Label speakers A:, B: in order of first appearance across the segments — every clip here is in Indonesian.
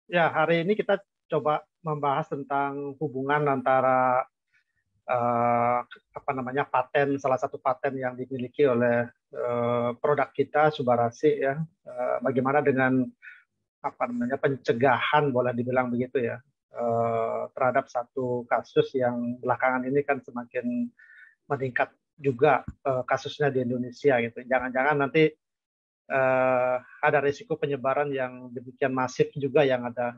A: Ya, hari ini kita coba membahas tentang hubungan antara eh, apa namanya paten, salah satu paten yang dimiliki oleh produk kita Subarasi ya. Bagaimana dengan apa namanya pencegahan, boleh dibilang begitu ya, terhadap satu kasus yang belakangan ini kan semakin meningkat juga kasusnya di Indonesia gitu. Jangan-jangan nanti ada risiko penyebaran yang demikian masif juga yang ada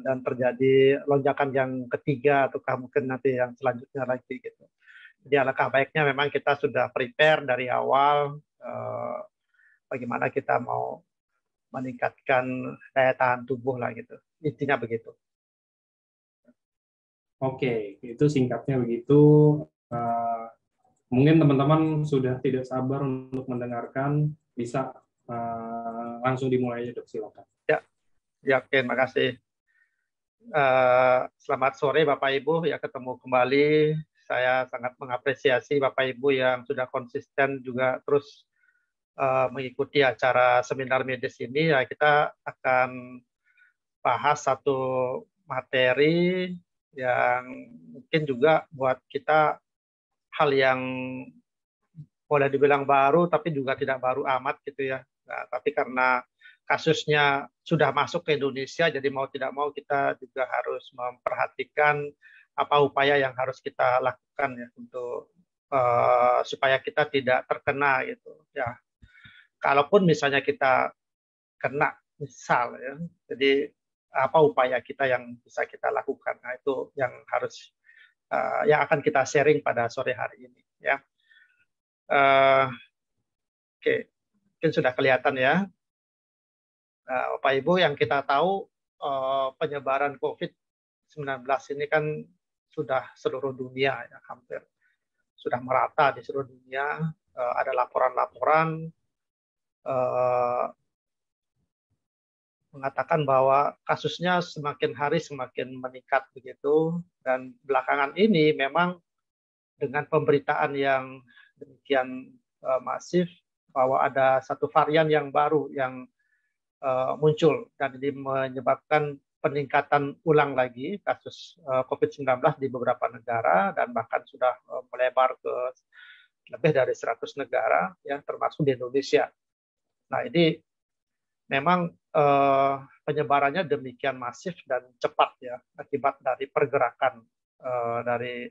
A: dan terjadi lonjakan yang ketiga ataukah mungkin nanti yang selanjutnya lagi gitu. Jadi alangkah baiknya memang kita sudah prepare dari awal bagaimana kita mau meningkatkan daya tahan tubuh lah gitu. Intinya begitu.
B: Oke, itu singkatnya begitu. Eh, Mungkin teman-teman sudah tidak sabar untuk mendengarkan, bisa langsung dimulai aja dok, silakan.
A: Ya, ya oke, makasih. Selamat sore Bapak Ibu, ya ketemu kembali. Saya sangat mengapresiasi Bapak Ibu yang sudah konsisten juga terus mengikuti acara seminar medis ini. Ya, kita akan bahas satu materi yang mungkin juga buat kita hal yang boleh dibilang baru, tapi juga tidak baru amat gitu ya. Nah, tapi karena kasusnya sudah masuk ke Indonesia, jadi mau tidak mau kita juga harus memperhatikan apa upaya yang harus kita lakukan ya untuk supaya kita tidak terkena gitu. Ya, kalaupun misalnya kita kena, misal ya, jadi apa upaya kita yang bisa kita lakukan? Nah, itu yang harus yang akan kita sharing pada sore hari ini ya. Uh, Oke, mungkin sudah kelihatan ya. Nah, Bapak Ibu yang kita tahu penyebaran COVID-19 ini kan sudah seluruh dunia ya, hampir sudah merata di seluruh dunia. Ada laporan-laporan uh, mengatakan bahwa kasusnya semakin hari semakin meningkat begitu, dan belakangan ini memang dengan pemberitaan yang demikian masif bahwa ada satu varian yang baru yang muncul dan ini menyebabkan peningkatan ulang lagi kasus COVID-19 di beberapa negara dan bahkan sudah melebar ke lebih dari 100 negara ya termasuk di Indonesia. Nah, ini memang penyebarannya demikian masif dan cepat ya akibat dari pergerakan dari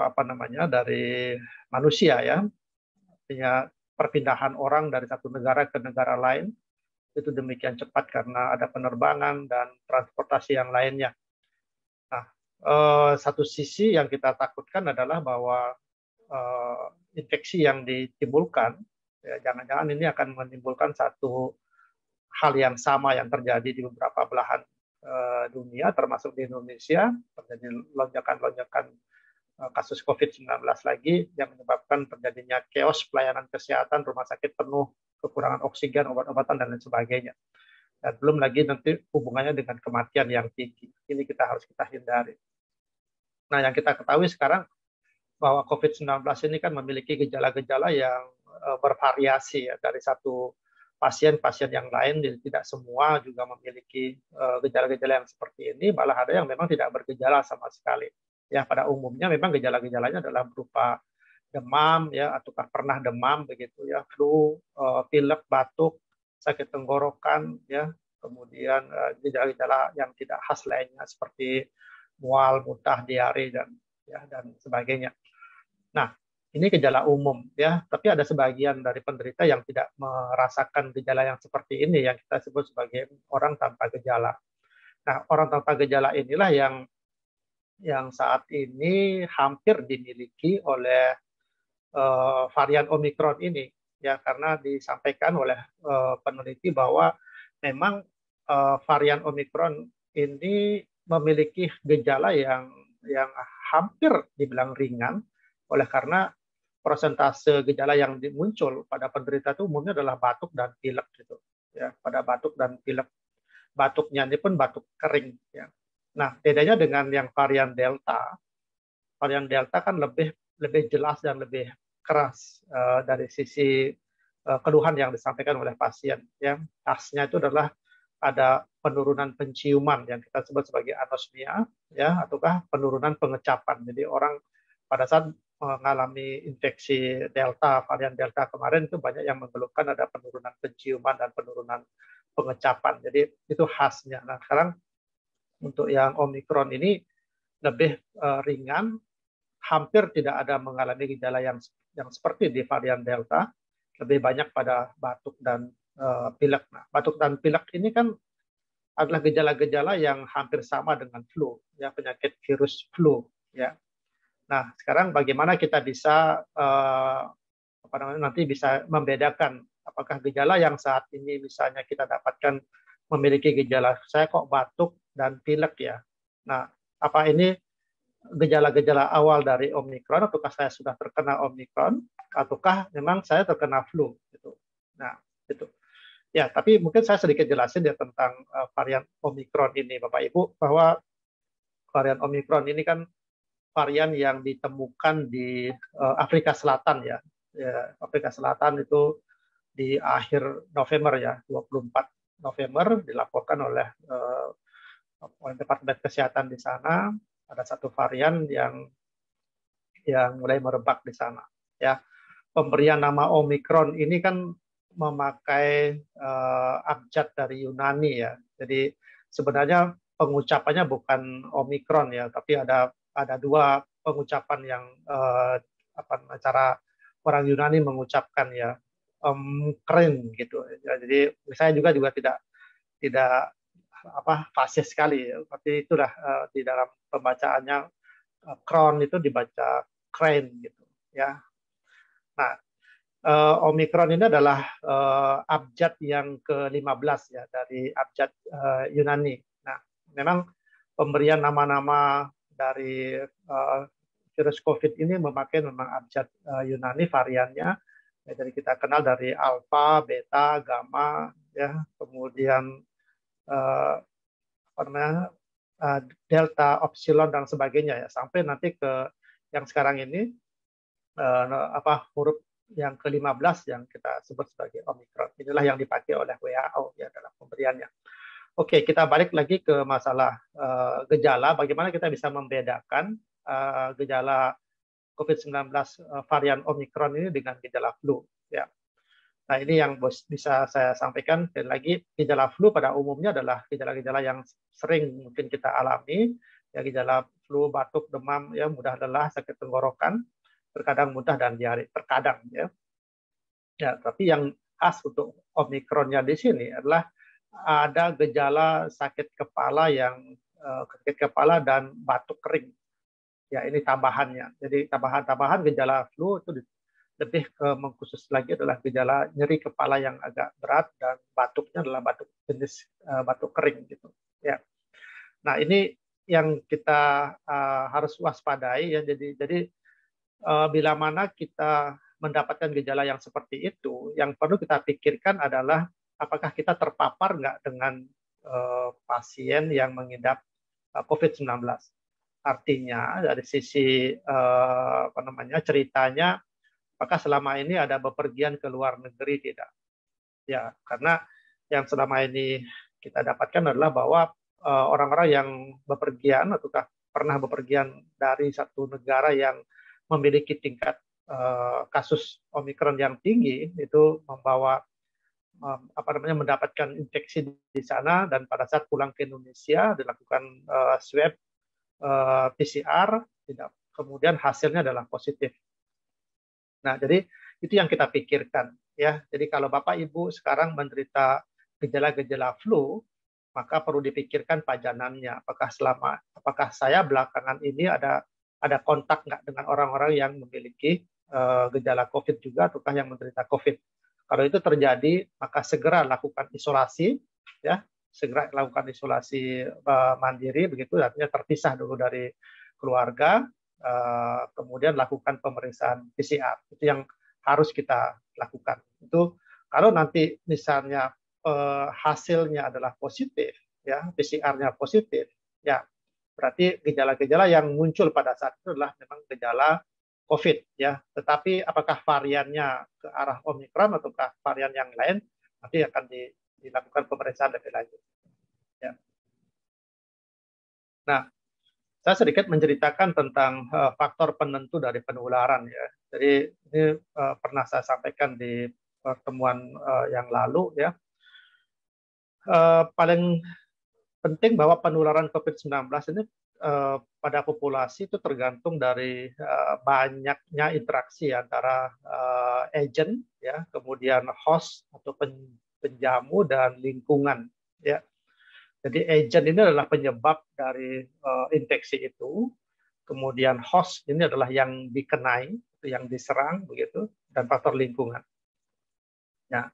A: apa namanya dari manusia ya, artinya perpindahan orang dari satu negara ke negara lain itu demikian cepat karena ada penerbangan dan transportasi yang lainnya. Nah, satu sisi yang kita takutkan adalah bahwa infeksi yang ditimbulkan, ya, jangan-jangan ini akan menimbulkan satu hal yang sama yang terjadi di beberapa belahan dunia, termasuk di Indonesia, terjadi lonjakan-lonjakan kasus COVID-19 lagi yang menyebabkan terjadinya chaos pelayanan kesehatan, rumah sakit penuh, kekurangan oksigen, obat-obatan, dan lain sebagainya. Dan belum lagi nanti hubungannya dengan kematian yang tinggi. Ini kita hindari. Nah, yang kita ketahui sekarang bahwa COVID-19 ini kan memiliki gejala-gejala yang bervariasi ya, dari satu pasien-pasien yang lain, jadi tidak semua juga memiliki gejala-gejala yang seperti ini, malah ada yang memang tidak bergejala sama sekali. Ya, pada umumnya memang gejala-gejalanya adalah berupa demam ya ataukah pernah demam begitu ya, flu, pilek, batuk, sakit tenggorokan ya, kemudian gejala-gejala yang tidak khas lainnya seperti mual, muntah, diare dan ya dan sebagainya. Nah, ini gejala umum ya, tapi ada sebagian dari penderita yang tidak merasakan gejala yang seperti ini yang kita sebut sebagai orang tanpa gejala. Nah, orang tanpa gejala inilah yang saat ini hampir dimiliki oleh varian Omikron ini ya, karena disampaikan oleh peneliti bahwa memang varian Omikron ini memiliki gejala yang hampir dibilang ringan, oleh karena persentase gejala yang muncul pada penderita itu umumnya adalah batuk dan pilek gitu ya, pada batuk dan pilek, batuknya ini pun batuk kering ya. Nah, bedanya dengan yang varian delta kan lebih lebih jelas dan lebih keras dari sisi keluhan yang disampaikan oleh pasien ya. Khasnya itu adalah ada penurunan penciuman yang kita sebut sebagai anosmia, ya, ataukah penurunan pengecapan. Jadi orang pada saat mengalami infeksi Delta, varian Delta kemarin itu banyak yang mengeluhkan ada penurunan penciuman dan penurunan pengecapan. Jadi itu khasnya. Nah, sekarang untuk yang Omikron ini lebih ringan, hampir tidak ada mengalami gejala yang seperti di varian Delta, lebih banyak pada batuk dan pilek. Nah, batuk dan pilek ini kan adalah gejala-gejala yang hampir sama dengan flu, ya, penyakit virus flu, ya. Nah, sekarang bagaimana kita bisa nanti bisa membedakan apakah gejala yang saat ini misalnya kita dapatkan memiliki gejala saya kok batuk dan pilek ya. Nah, apa ini gejala-gejala awal dari Omikron ataukah saya sudah terkena Omikron ataukah memang saya terkena flu gitu. Nah, itu. Ya, tapi mungkin saya sedikit jelasin ya tentang varian Omikron ini Bapak Ibu, bahwa varian Omikron ini kan varian yang ditemukan di Afrika Selatan ya. Ya, Afrika Selatan itu di akhir November ya, 24 November dilaporkan oleh Departemen Kesehatan di sana ada satu varian yang mulai merebak di sana. Ya, pemberian nama Omikron ini kan memakai abjad dari Yunani ya. Jadi sebenarnya pengucapannya bukan Omikron ya, tapi ada dua pengucapan yang cara orang Yunani mengucapkan ya, keren gitu. Ya, jadi saya juga tidak fasis sekali, tapi itulah di dalam pembacaannya Kron itu dibaca crane gitu ya. Nah, Omikron ini adalah abjad yang ke-15 ya dari abjad Yunani. Nah, memang pemberian nama-nama dari virus COVID ini memakai memang abjad Yunani variannya. Ya, jadi kita kenal dari alfa, beta, gamma, ya, kemudian delta, epsilon dan sebagainya ya, sampai nanti ke yang sekarang ini huruf yang ke-15 yang kita sebut sebagai Omikron. Inilah yang dipakai oleh WHO ya dalam pemberiannya. Oke, kita balik lagi ke masalah gejala. Bagaimana kita bisa membedakan gejala COVID-19 varian Omikron ini dengan gejala flu? Ya. Nah, ini yang bisa saya sampaikan. Dan lagi, gejala flu pada umumnya adalah gejala-gejala yang sering mungkin kita alami. Ya, gejala flu, batuk, demam, ya, mudah lelah, sakit tenggorokan, terkadang muntah dan diare, terkadang ya. Ya, tapi yang khas untuk Omikronnya di sini adalah ada gejala sakit kepala dan batuk kering. Ya, ini tambahannya. Jadi tambahan gejala flu itu lebih mengkhusus lagi adalah gejala nyeri kepala yang agak berat dan batuknya adalah batuk jenis batuk kering gitu. Ya. Nah, ini yang kita harus waspadai ya. Jadi bila mana kita mendapatkan gejala yang seperti itu, yang perlu kita pikirkan adalah apakah kita terpapar nggak dengan pasien yang mengidap COVID-19. Artinya dari sisi ceritanya, apakah selama ini ada bepergian ke luar negeri tidak? Ya, karena yang selama ini kita dapatkan adalah bahwa orang-orang yang bepergian ataukah pernah bepergian dari satu negara yang memiliki tingkat kasus Omikron yang tinggi itu membawa mendapatkan infeksi di sana, dan pada saat pulang ke Indonesia dilakukan swab PCR, kemudian hasilnya adalah positif. Nah, jadi itu yang kita pikirkan ya. Jadi kalau Bapak Ibu sekarang menderita gejala-gejala flu, maka perlu dipikirkan pajanannya. Apakah saya belakangan ini ada kontak nggak dengan orang-orang yang memiliki gejala COVID juga, ataukah yang menderita COVID. Kalau itu terjadi, maka segera lakukan isolasi, ya, segera lakukan isolasi mandiri, begitu, artinya terpisah dulu dari keluarga, kemudian lakukan pemeriksaan PCR. Itu yang harus kita lakukan. Itu kalau nanti misalnya hasilnya adalah positif, ya, PCR-nya positif, ya, berarti gejala-gejala yang muncul pada saat itu adalah memang gejala COVID ya. Tetapi apakah variannya ke arah Omikron ataukah varian yang lain, nanti akan dilakukan pemeriksaan lebih lanjut. Ya. Nah, saya sedikit menceritakan tentang faktor penentu dari penularan ya. Jadi ini pernah saya sampaikan di pertemuan yang lalu ya. Paling penting bahwa penularan COVID-19 ini pada populasi itu tergantung dari banyaknya interaksi antara agent ya, kemudian host atau penjamu dan lingkungan ya. Jadi agent ini adalah penyebab dari infeksi itu, kemudian host ini adalah yang dikenai, yang diserang begitu, dan faktor lingkungan. Ya.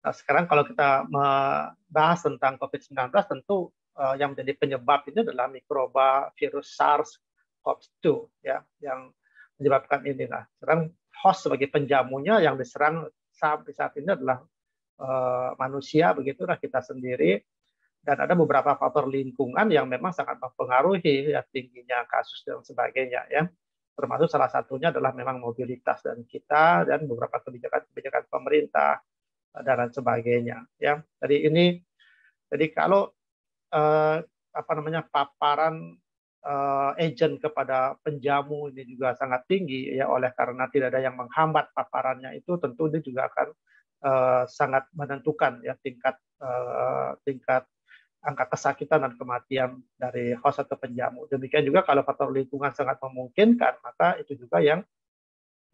A: Nah, sekarang kalau kita membahas tentang COVID-19, tentu yang menjadi penyebab ini adalah mikroba virus SARS-CoV-2 ya, yang menyebabkan ini. Nah, sekarang host sebagai penjamunya yang diserang sampai saat ini adalah manusia, begitulah kita sendiri. Dan ada beberapa faktor lingkungan yang memang sangat mempengaruhi ya, tingginya kasus dan sebagainya ya. Termasuk salah satunya adalah memang mobilitas dan kita dan beberapa kebijakan pemerintah dan lain sebagainya ya. Jadi kalau paparan agent kepada penjamu ini juga sangat tinggi ya, oleh karena tidak ada yang menghambat paparannya, itu tentu ini juga akan sangat menentukan ya tingkat angka kesakitan dan kematian dari host atau penjamu. Demikian juga kalau faktor lingkungan sangat memungkinkan, maka itu juga yang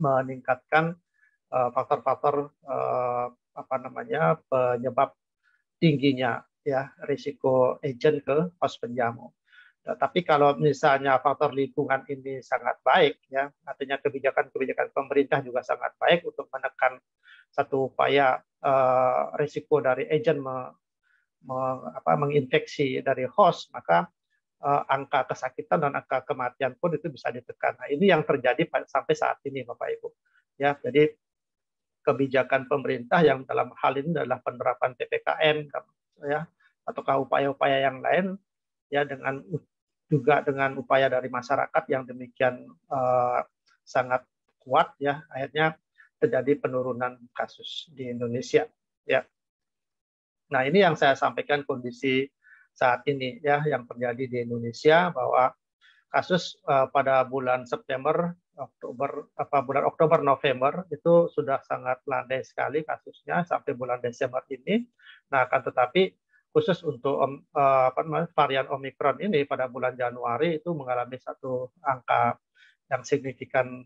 A: meningkatkan faktor-faktor penyebab tingginya ya risiko agent ke host penjamu. Tapi kalau misalnya faktor lingkungan ini sangat baik ya, artinya kebijakan-kebijakan pemerintah juga sangat baik untuk menekan satu upaya risiko dari agent menginfeksi dari host, maka angka kesakitan dan angka kematian pun itu bisa ditekan. Nah, ini yang terjadi sampai saat ini, Bapak Ibu. Ya, jadi kebijakan pemerintah yang dalam hal ini adalah penerapan PPKM ya, ataukah upaya-upaya yang lain ya, dengan upaya dari masyarakat yang demikian sangat kuat ya, akhirnya terjadi penurunan kasus di Indonesia ya. Nah, ini yang saya sampaikan kondisi saat ini ya yang terjadi di Indonesia, bahwa kasus pada bulan September, bulan Oktober, November itu sudah sangat landai sekali kasusnya sampai bulan Desember ini. Nah, akan tetapi khusus untuk varian Omikron ini pada bulan Januari itu mengalami satu angka yang signifikan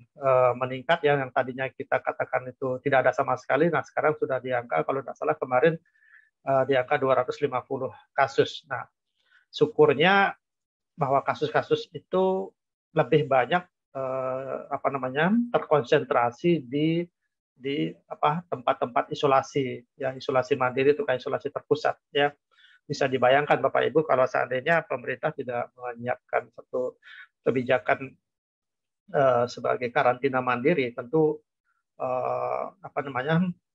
A: meningkat ya, yang tadinya kita katakan itu tidak ada sama sekali. Nah, sekarang sudah di angka, kalau tidak salah kemarin di angka 250 kasus. Nah, syukurnya bahwa kasus-kasus itu lebih banyak terkonsentrasi di tempat-tempat isolasi, ya isolasi mandiri itu kayak isolasi terpusat ya. Bisa dibayangkan Bapak Ibu kalau seandainya pemerintah tidak menyiapkan satu kebijakan sebagai karantina mandiri, tentu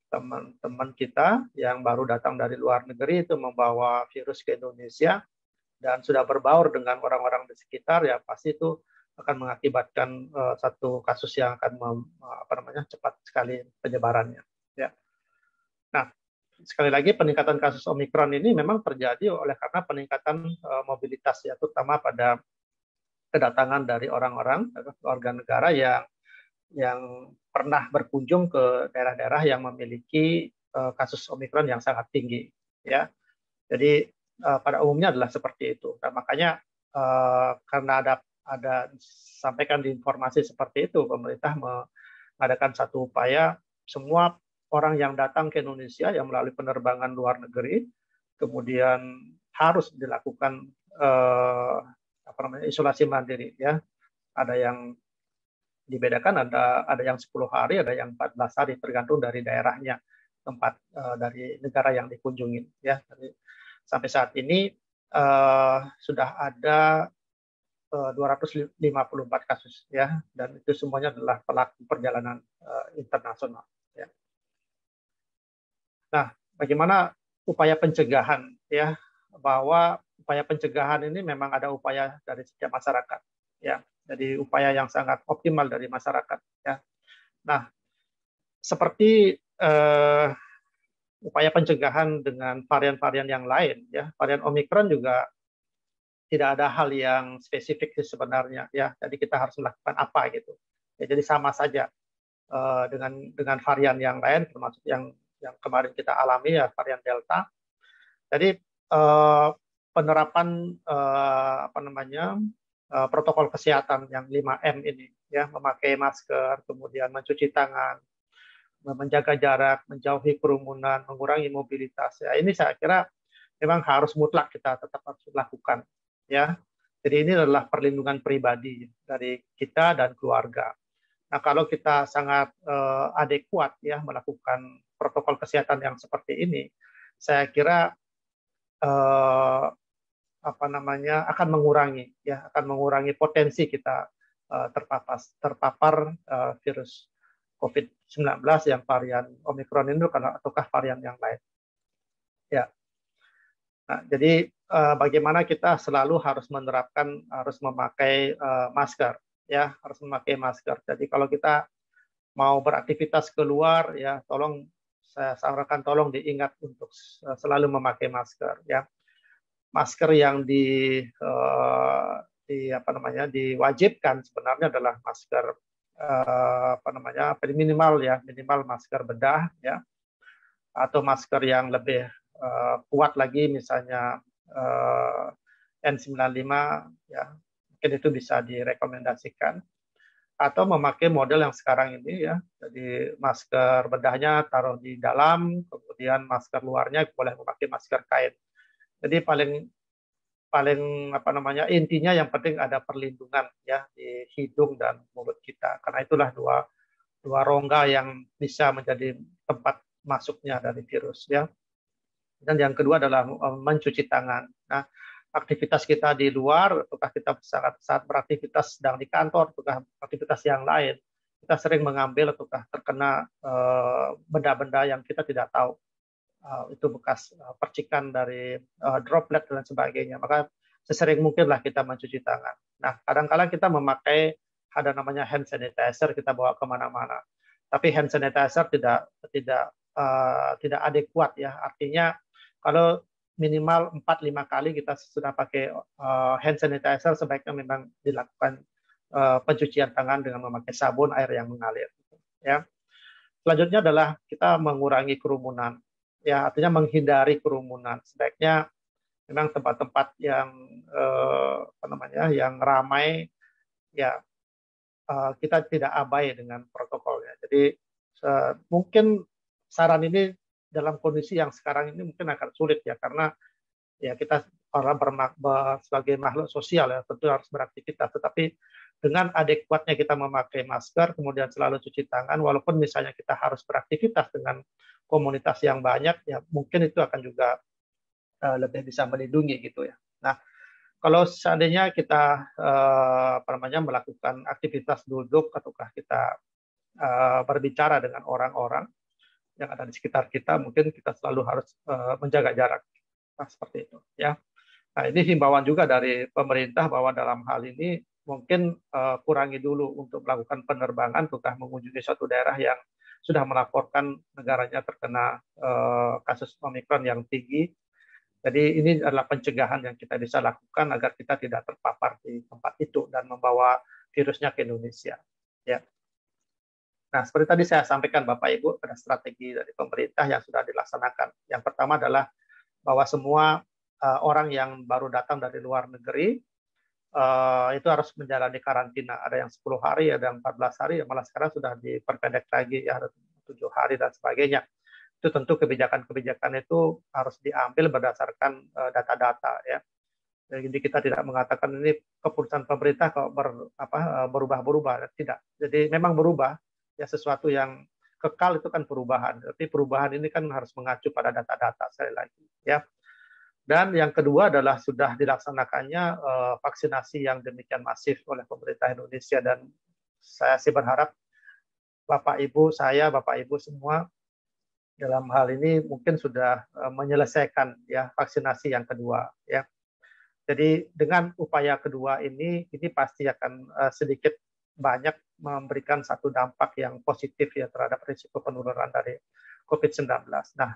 A: teman-teman kita yang baru datang dari luar negeri itu membawa virus ke Indonesia dan sudah berbaur dengan orang-orang di sekitar, ya pasti itu akan mengakibatkan satu kasus yang akan cepat sekali penyebarannya ya. Nah, sekali lagi peningkatan kasus Omikron ini memang terjadi oleh karena peningkatan mobilitas ya, terutama pada kedatangan dari orang-orang warga negara yang pernah berkunjung ke daerah-daerah yang memiliki kasus Omikron yang sangat tinggi ya. Jadi pada umumnya adalah seperti itu. Dan makanya karena ada sampaikan di informasi seperti itu, pemerintah mengadakan satu upaya semua orang yang datang ke Indonesia yang melalui penerbangan luar negeri kemudian harus dilakukan isolasi mandiri ya. Ada yang dibedakan, ada yang 10 hari, ada yang 14 hari tergantung dari daerahnya, tempat dari negara yang dikunjungi ya. Jadi, sampai saat ini sudah ada 254 kasus ya, dan itu semuanya adalah pelaku perjalanan internasional ya. Nah, bagaimana upaya pencegahan ya, bahwa upaya pencegahan ini memang ada upaya dari setiap masyarakat ya. Jadi upaya yang sangat optimal dari masyarakat ya. Nah, seperti upaya pencegahan dengan varian-varian yang lain ya. Varian Omikron juga tidak ada hal yang spesifik sih sebenarnya ya. Jadi kita harus melakukan apa gitu. Ya, jadi sama saja dengan varian yang lain termasuk yang kemarin kita alami ya varian Delta. Jadi penerapan apa namanya protokol kesehatan yang 5M ini ya, memakai masker, kemudian mencuci tangan, menjaga jarak, menjauhi kerumunan, mengurangi mobilitas. Ya, ini saya kira memang harus mutlak kita tetap harus lakukan ya. Jadi ini adalah perlindungan pribadi dari kita dan keluarga. Nah, kalau kita sangat adekuat ya melakukan protokol kesehatan yang seperti ini, saya kira apa namanya akan mengurangi potensi kita terpapar virus COVID-19 yang varian Omikron ini ataukah varian yang lain. Ya. Nah, jadi bagaimana kita selalu harus memakai masker ya, harus memakai masker. Jadi kalau kita mau beraktivitas keluar ya, saya sarankan tolong diingat untuk selalu memakai masker ya. Masker yang diwajibkan sebenarnya adalah masker minimal masker bedah ya, atau masker yang lebih kuat lagi misalnya N95 ya, mungkin itu bisa direkomendasikan, atau memakai model yang sekarang ini ya, jadi masker bedahnya taruh di dalam, kemudian masker luarnya boleh memakai masker kain. Jadi paling intinya yang penting ada perlindungan ya di hidung dan mulut kita, karena itulah dua rongga yang bisa menjadi tempat masuknya dari virus ya. Dan yang kedua adalah mencuci tangan. Nah, aktivitas kita di luar, ataukah kita saat beraktivitas sedang di kantor, ataukah aktivitas yang lain, kita sering mengambil ataukah terkena benda-benda yang kita tidak tahu. Itu bekas percikan dari droplet dan sebagainya. Maka sesering mungkinlah kita mencuci tangan. Nah, kadang-kadang kita memakai ada namanya hand sanitizer, kita bawa kemana-mana. Tapi hand sanitizer tidak adekuat ya. Artinya kalau minimal 4-5 kali kita sudah pakai hand sanitizer, sebaiknya memang dilakukan pencucian tangan dengan memakai sabun air yang mengalir. Ya. Selanjutnya adalah kita mengurangi kerumunan. Ya, artinya menghindari kerumunan. Sebaiknya memang tempat-tempat yang yang ramai ya, kita tidak abai dengan protokolnya. Jadi mungkin saran ini dalam kondisi yang sekarang ini mungkin akan sulit ya, karena ya kita sebagai makhluk sosial ya tentu harus beraktivitas, tetapi dengan adekuatnya kita memakai masker, kemudian selalu cuci tangan, walaupun misalnya kita harus beraktivitas dengan komunitas yang banyak, ya mungkin itu akan juga lebih bisa melindungi gitu ya. Nah, kalau seandainya kita melakukan aktivitas duduk ataukah kita berbicara dengan orang-orang yang ada di sekitar kita, mungkin kita selalu harus menjaga jarak. Nah, seperti itu ya. Nah, ini himbauan juga dari pemerintah bahwa dalam hal ini mungkin kurangi dulu untuk melakukan penerbangan ataukah mengunjungi suatu daerah yang sudah melaporkan negaranya terkena kasus Omikron yang tinggi. Jadi ini adalah pencegahan yang kita bisa lakukan agar kita tidak terpapar di tempat itu dan membawa virusnya ke Indonesia. Ya. Nah, seperti tadi saya sampaikan Bapak Ibu, ada strategi dari pemerintah yang sudah dilaksanakan. Yang pertama adalah bahwa semua orang yang baru datang dari luar negeri itu harus menjalani karantina. Ada yang 10 hari, ada yang 14 hari, malah sekarang sudah diperpendek lagi ya, 7 hari dan sebagainya. Itu tentu kebijakan-kebijakan itu harus diambil berdasarkan data-data ya. Jadi kita tidak mengatakan ini keputusan pemerintah kok berubah-berubah, tidak. Jadi memang berubah ya, sesuatu yang kekal itu kan perubahan. Tapi perubahan ini kan harus mengacu pada data-data sekali lagi ya. Dan yang kedua adalah sudah dilaksanakannya vaksinasi yang demikian masif oleh pemerintah Indonesia, dan saya sih berharap Bapak Ibu semua dalam hal ini mungkin sudah menyelesaikan ya vaksinasi yang kedua ya. Jadi dengan upaya kedua ini pasti akan sedikit banyak memberikan satu dampak yang positif ya terhadap risiko penularan dari COVID-19. Nah,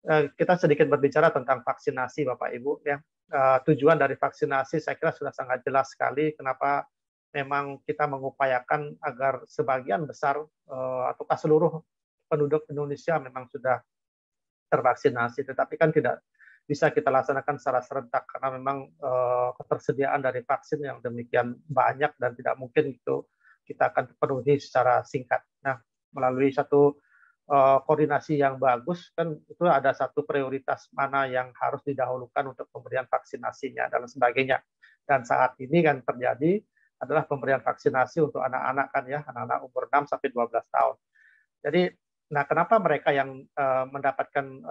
A: kita sedikit berbicara tentang vaksinasi, Bapak Ibu. Ya, tujuan dari vaksinasi saya kira sudah sangat jelas sekali. Kenapa memang kita mengupayakan agar sebagian besar ataukah seluruh penduduk Indonesia memang sudah tervaksinasi. Tetapi kan tidak bisa kita laksanakan secara serentak karena memang ketersediaan dari vaksin yang demikian banyak dan tidak mungkin itu kita akan penuhi secara singkat. Nah, melalui satu koordinasi yang bagus kan itu ada satu prioritas mana yang harus didahulukan untuk pemberian vaksinasinya dan sebagainya. Dan saat ini kan terjadi adalah pemberian vaksinasi untuk anak-anak kan ya, anak-anak umur 6 sampai 12 tahun. Jadi nah kenapa mereka yang mendapatkan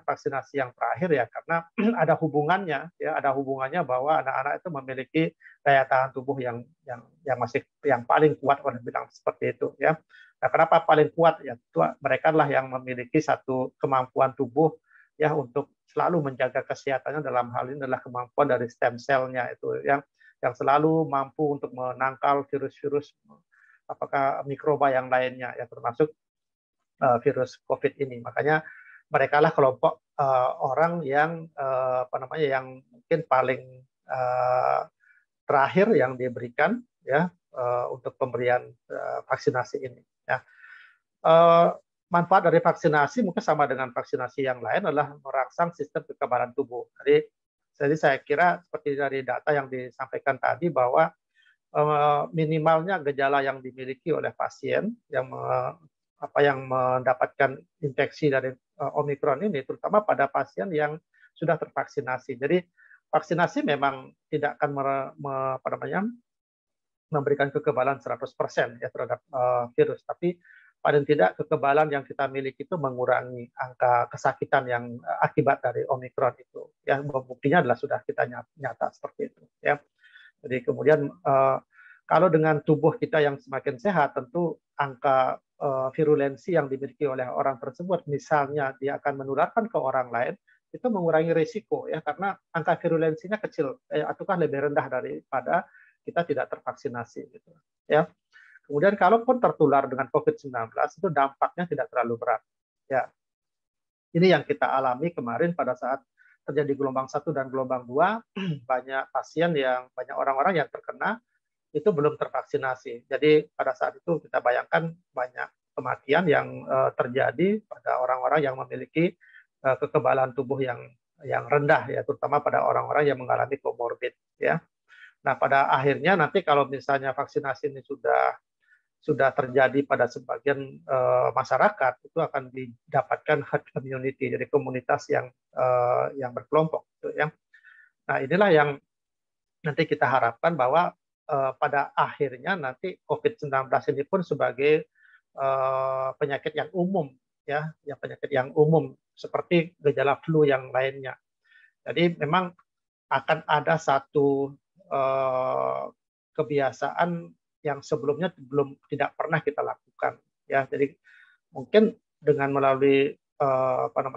A: vaksinasi yang terakhir ya karena ada hubungannya bahwa anak-anak itu memiliki daya tahan tubuh yang masih yang paling kuat, orang bilang seperti itu ya. Nah, kenapa paling kuat? Ya, mereka lah yang memiliki satu kemampuan tubuh ya untuk selalu menjaga kesehatannya. Dalam hal ini adalah kemampuan dari stem cell-nya itu yang selalu mampu untuk menangkal virus-virus apakah mikroba yang lainnya ya termasuk virus COVID ini. Makanya mereka lah kelompok orang yang yang mungkin paling terakhir yang diberikan ya untuk pemberian vaksinasi ini. Ya. Manfaat dari vaksinasi mungkin sama dengan vaksinasi yang lain adalah merangsang sistem kekebalan tubuh. Jadi saya kira seperti dari data yang disampaikan tadi bahwa minimalnya gejala yang dimiliki oleh pasien yang mendapatkan infeksi dari Omikron ini, terutama pada pasien yang sudah tervaksinasi. Jadi vaksinasi memang tidak akan memberikan kekebalan 100% ya terhadap virus, tapi paling tidak kekebalan yang kita miliki itu mengurangi angka kesakitan yang akibat dari Omikron itu. Ya, buktinya adalah sudah kita nyata seperti itu. Ya, jadi kemudian kalau dengan tubuh kita yang semakin sehat, tentu angka virulensi yang dimiliki oleh orang tersebut, misalnya dia akan menularkan ke orang lain, itu mengurangi risiko ya karena angka virulensinya kecil ataukah lebih rendah daripada kita tidak tervaksinasi gitu ya. Kemudian kalaupun tertular dengan COVID-19 itu dampaknya tidak terlalu berat ya. Ini yang kita alami kemarin pada saat terjadi gelombang 1 dan gelombang 2, banyak orang-orang yang terkena itu belum tervaksinasi. Jadi pada saat itu kita bayangkan banyak kematian yang terjadi pada orang-orang yang memiliki kekebalan tubuh yang rendah ya, terutama pada orang-orang yang mengalami komorbid ya. Nah, pada akhirnya nanti kalau misalnya vaksinasi ini sudah terjadi pada sebagian masyarakat, itu akan didapatkan herd immunity, jadi komunitas yang berkelompok gitu ya. Nah, inilah yang nanti kita harapkan bahwa pada akhirnya nanti COVID-19 ini pun sebagai penyakit yang umum ya, penyakit yang umum seperti gejala flu yang lainnya. Jadi memang akan ada satu kebiasaan yang sebelumnya tidak pernah kita lakukan ya. Jadi mungkin dengan melalui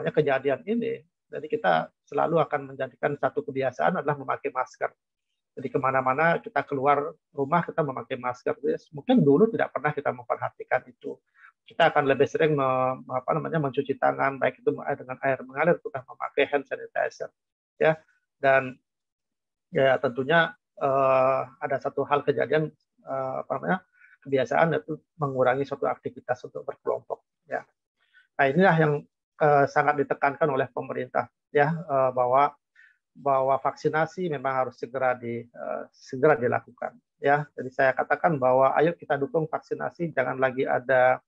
A: kejadian ini, jadi kita selalu akan menjadikan satu kebiasaan adalah memakai masker. Jadi kemana-mana kita keluar rumah kita memakai masker. Mungkin dulu tidak pernah kita memperhatikan itu. Kita akan lebih sering mencuci tangan, baik itu dengan air mengalir, kita memakai hand sanitizer ya. Dan ya tentunya ada satu hal kejadian kebiasaan itu mengurangi suatu aktivitas untuk berkelompok ya. Nah, inilah yang sangat ditekankan oleh pemerintah ya, bahwa vaksinasi memang harus segera dilakukan ya. Jadi saya katakan bahwa ayo kita dukung vaksinasi, jangan lagi ada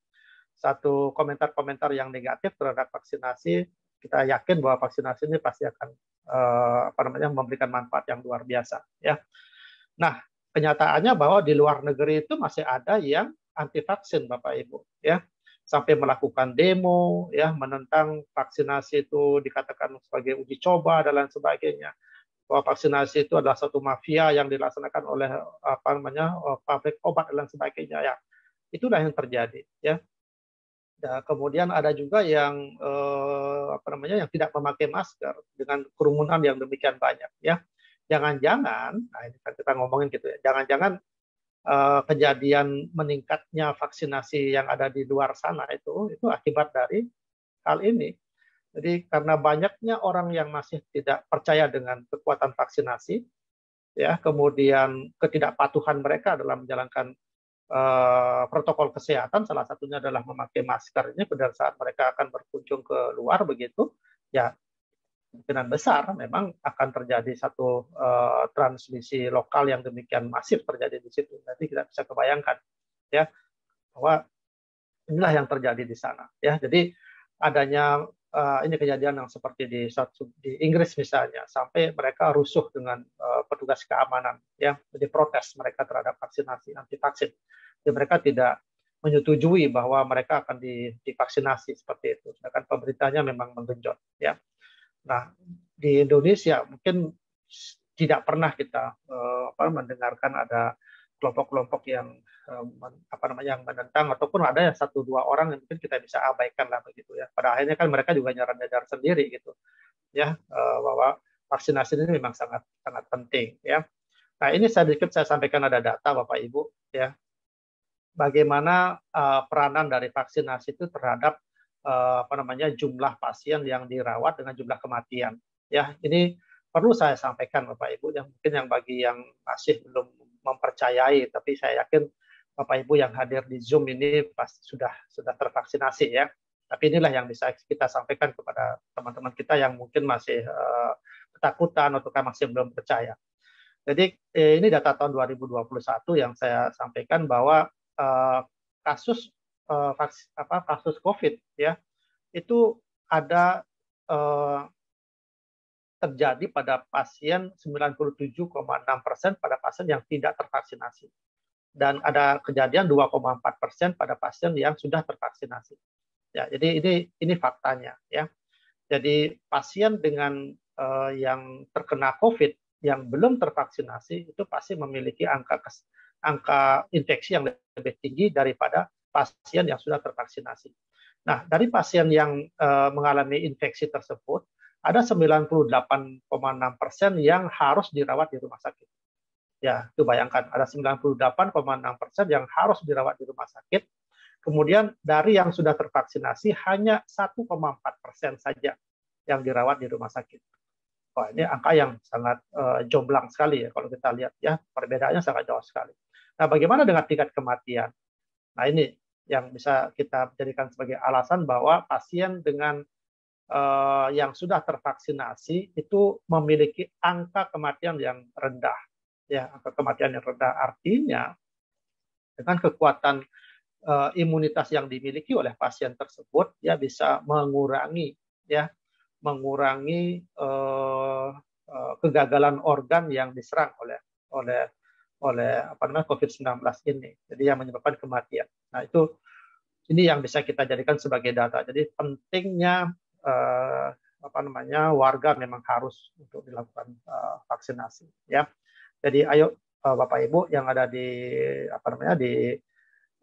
A: satu komentar-komentar yang negatif terhadap vaksinasi. Kita yakin bahwa vaksinasi ini pasti akan memberikan manfaat yang luar biasa ya. Nah, kenyataannya bahwa di luar negeri itu masih ada yang anti vaksin, Bapak Ibu ya, sampai melakukan demo ya, menentang vaksinasi itu dikatakan sebagai uji coba dan lain sebagainya, bahwa vaksinasi itu adalah satu mafia yang dilaksanakan oleh pabrik obat dan lain sebagainya ya. Itulah yang terjadi ya. Ya, kemudian ada juga yang yang tidak memakai masker dengan kerumunan yang demikian banyak ya. Jangan-jangan, nah ini kan kita ngomongin gitu ya, jangan-jangan kejadian meningkatnya vaksinasi yang ada di luar sana itu akibat dari hal ini. Jadi karena banyaknya orang yang masih tidak percaya dengan kekuatan vaksinasi, ya, kemudian ketidakpatuhan mereka dalam menjalankan protokol kesehatan, salah satunya adalah memakai masker ini pada saat mereka akan berkunjung ke luar begitu, ya kemungkinan besar memang akan terjadi satu transmisi lokal yang demikian masif terjadi di situ. Nanti kita bisa kebayangkan, ya, bahwa inilah yang terjadi di sana, ya. Jadi adanya ini kejadian yang seperti di Inggris misalnya, sampai mereka rusuh dengan petugas keamanan, ya, jadi protes mereka terhadap vaksinasi, anti vaksin. Jadi mereka tidak menyetujui bahwa mereka akan divaksinasi seperti itu. Sedangkan pemerintahnya memang menggenjot, ya. Nah, di Indonesia mungkin tidak pernah kita mendengarkan ada kelompok-kelompok yang yang menentang, ataupun ada yang 1-2 orang yang mungkin kita bisa abaikan lah begitu, ya. Pada akhirnya kan mereka juga nyadar sendiri gitu, ya, bahwa vaksinasi ini memang sangat sangat penting, ya. Nah, ini saya sampaikan ada data Bapak Ibu, ya, bagaimana peranan dari vaksinasi itu terhadap jumlah pasien yang dirawat dengan jumlah kematian, ya. Ini perlu saya sampaikan Bapak Ibu, yang mungkin bagi yang masih belum mempercayai, tapi saya yakin Bapak Ibu yang hadir di Zoom ini pasti sudah tervaksinasi, ya. Tapi inilah yang bisa kita sampaikan kepada teman-teman kita yang mungkin masih ketakutan atau masih belum percaya. Jadi ini data tahun 2021 yang saya sampaikan bahwa kasus kasus COVID, ya, itu ada terjadi pada pasien 97,6% pada pasien yang tidak tervaksinasi, dan ada kejadian 2,4% pada pasien yang sudah tervaksinasi. Ya, jadi ini faktanya, ya. Jadi pasien dengan yang terkena COVID yang belum tervaksinasi itu pasti memiliki angka infeksi yang lebih tinggi daripada pasien yang sudah tervaksinasi. Nah, dari pasien yang mengalami infeksi tersebut, ada 98,6% yang harus dirawat di rumah sakit. Ya, itu bayangkan, ada 98,6% yang harus dirawat di rumah sakit. Kemudian dari yang sudah tervaksinasi hanya 1,4% saja yang dirawat di rumah sakit. Wah, ini angka yang sangat jomplang sekali ya kalau kita lihat, ya, perbedaannya sangat jauh sekali. Nah, bagaimana dengan tingkat kematian? Nah, ini yang bisa kita jadikan sebagai alasan bahwa pasien dengan yang sudah tervaksinasi itu memiliki angka kematian yang rendah, ya, angka kematian yang rendah. Artinya dengan kekuatan imunitas yang dimiliki oleh pasien tersebut, ya, bisa mengurangi, ya, kegagalan organ yang diserang oleh COVID-19 ini. Jadi yang menyebabkan kematian. Nah, ini yang bisa kita jadikan sebagai data. Jadi pentingnya warga memang harus untuk dilakukan vaksinasi, ya. Jadi ayo Bapak Ibu yang ada di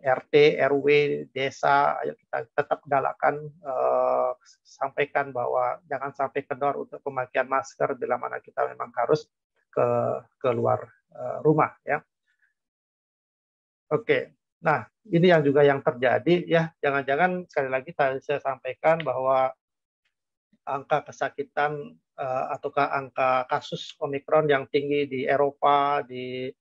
A: RT, RW, desa, ayo kita tetap galakkan, sampaikan bahwa jangan sampai kendor untuk pemakaian masker bila mana kita memang harus ke luar rumah, ya. Oke, nah ini yang juga yang terjadi, ya. Jangan-jangan sekali lagi saya sampaikan bahwa angka kesakitan ataukah angka kasus Omikron yang tinggi di Eropa, di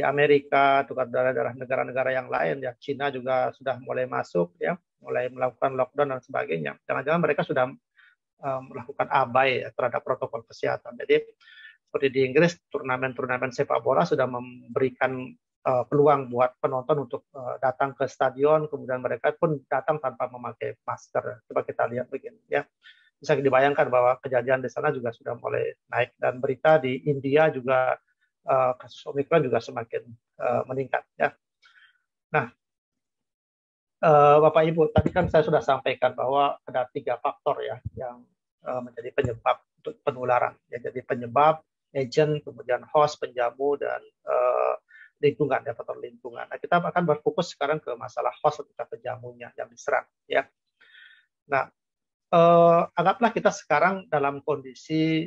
A: Amerika, atau daerah-daerah negara-negara yang lain, ya, Cina juga sudah mulai masuk, ya, mulai melakukan lockdown dan sebagainya. Jangan-jangan mereka sudah melakukan abai, ya, terhadap protokol kesehatan. Jadi seperti di Inggris, turnamen-turnamen sepak bola sudah memberikan peluang buat penonton untuk datang ke stadion, kemudian mereka pun datang tanpa memakai masker. Coba kita lihat begini, ya. Bisa dibayangkan bahwa kejadian di sana juga sudah mulai naik, dan berita di India juga kasus Omikron juga semakin meningkat, ya. Nah, Bapak Ibu, tadi kan saya sudah sampaikan bahwa ada 3 faktor, ya, yang menjadi penyebab untuk penularan, ya. Jadi penyebab, agent, kemudian host, penjamu, dan lingkungan, ya, faktor lingkungan. Nah, kita akan berfokus sekarang ke masalah host atau penjamunya yang diserang, ya. Nah, anggaplah kita sekarang dalam kondisi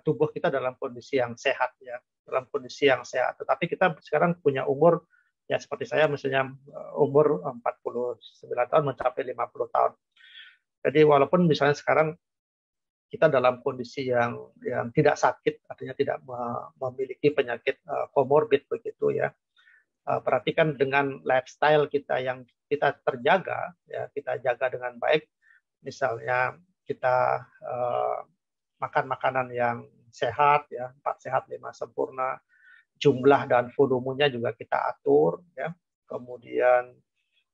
A: tubuh kita dalam kondisi yang sehat, ya, dalam kondisi yang sehat. Tetapi kita sekarang punya umur, ya, seperti saya misalnya umur 49 tahun mencapai 50 tahun. Jadi walaupun misalnya sekarang kita dalam kondisi yang tidak sakit, artinya tidak memiliki penyakit komorbid begitu ya. Perhatikan dengan lifestyle kita yang kita terjaga, ya kita jaga dengan baik. Misalnya kita makan makanan yang sehat, ya 4 sehat 5 sempurna, jumlah dan volumenya juga kita atur, ya. Kemudian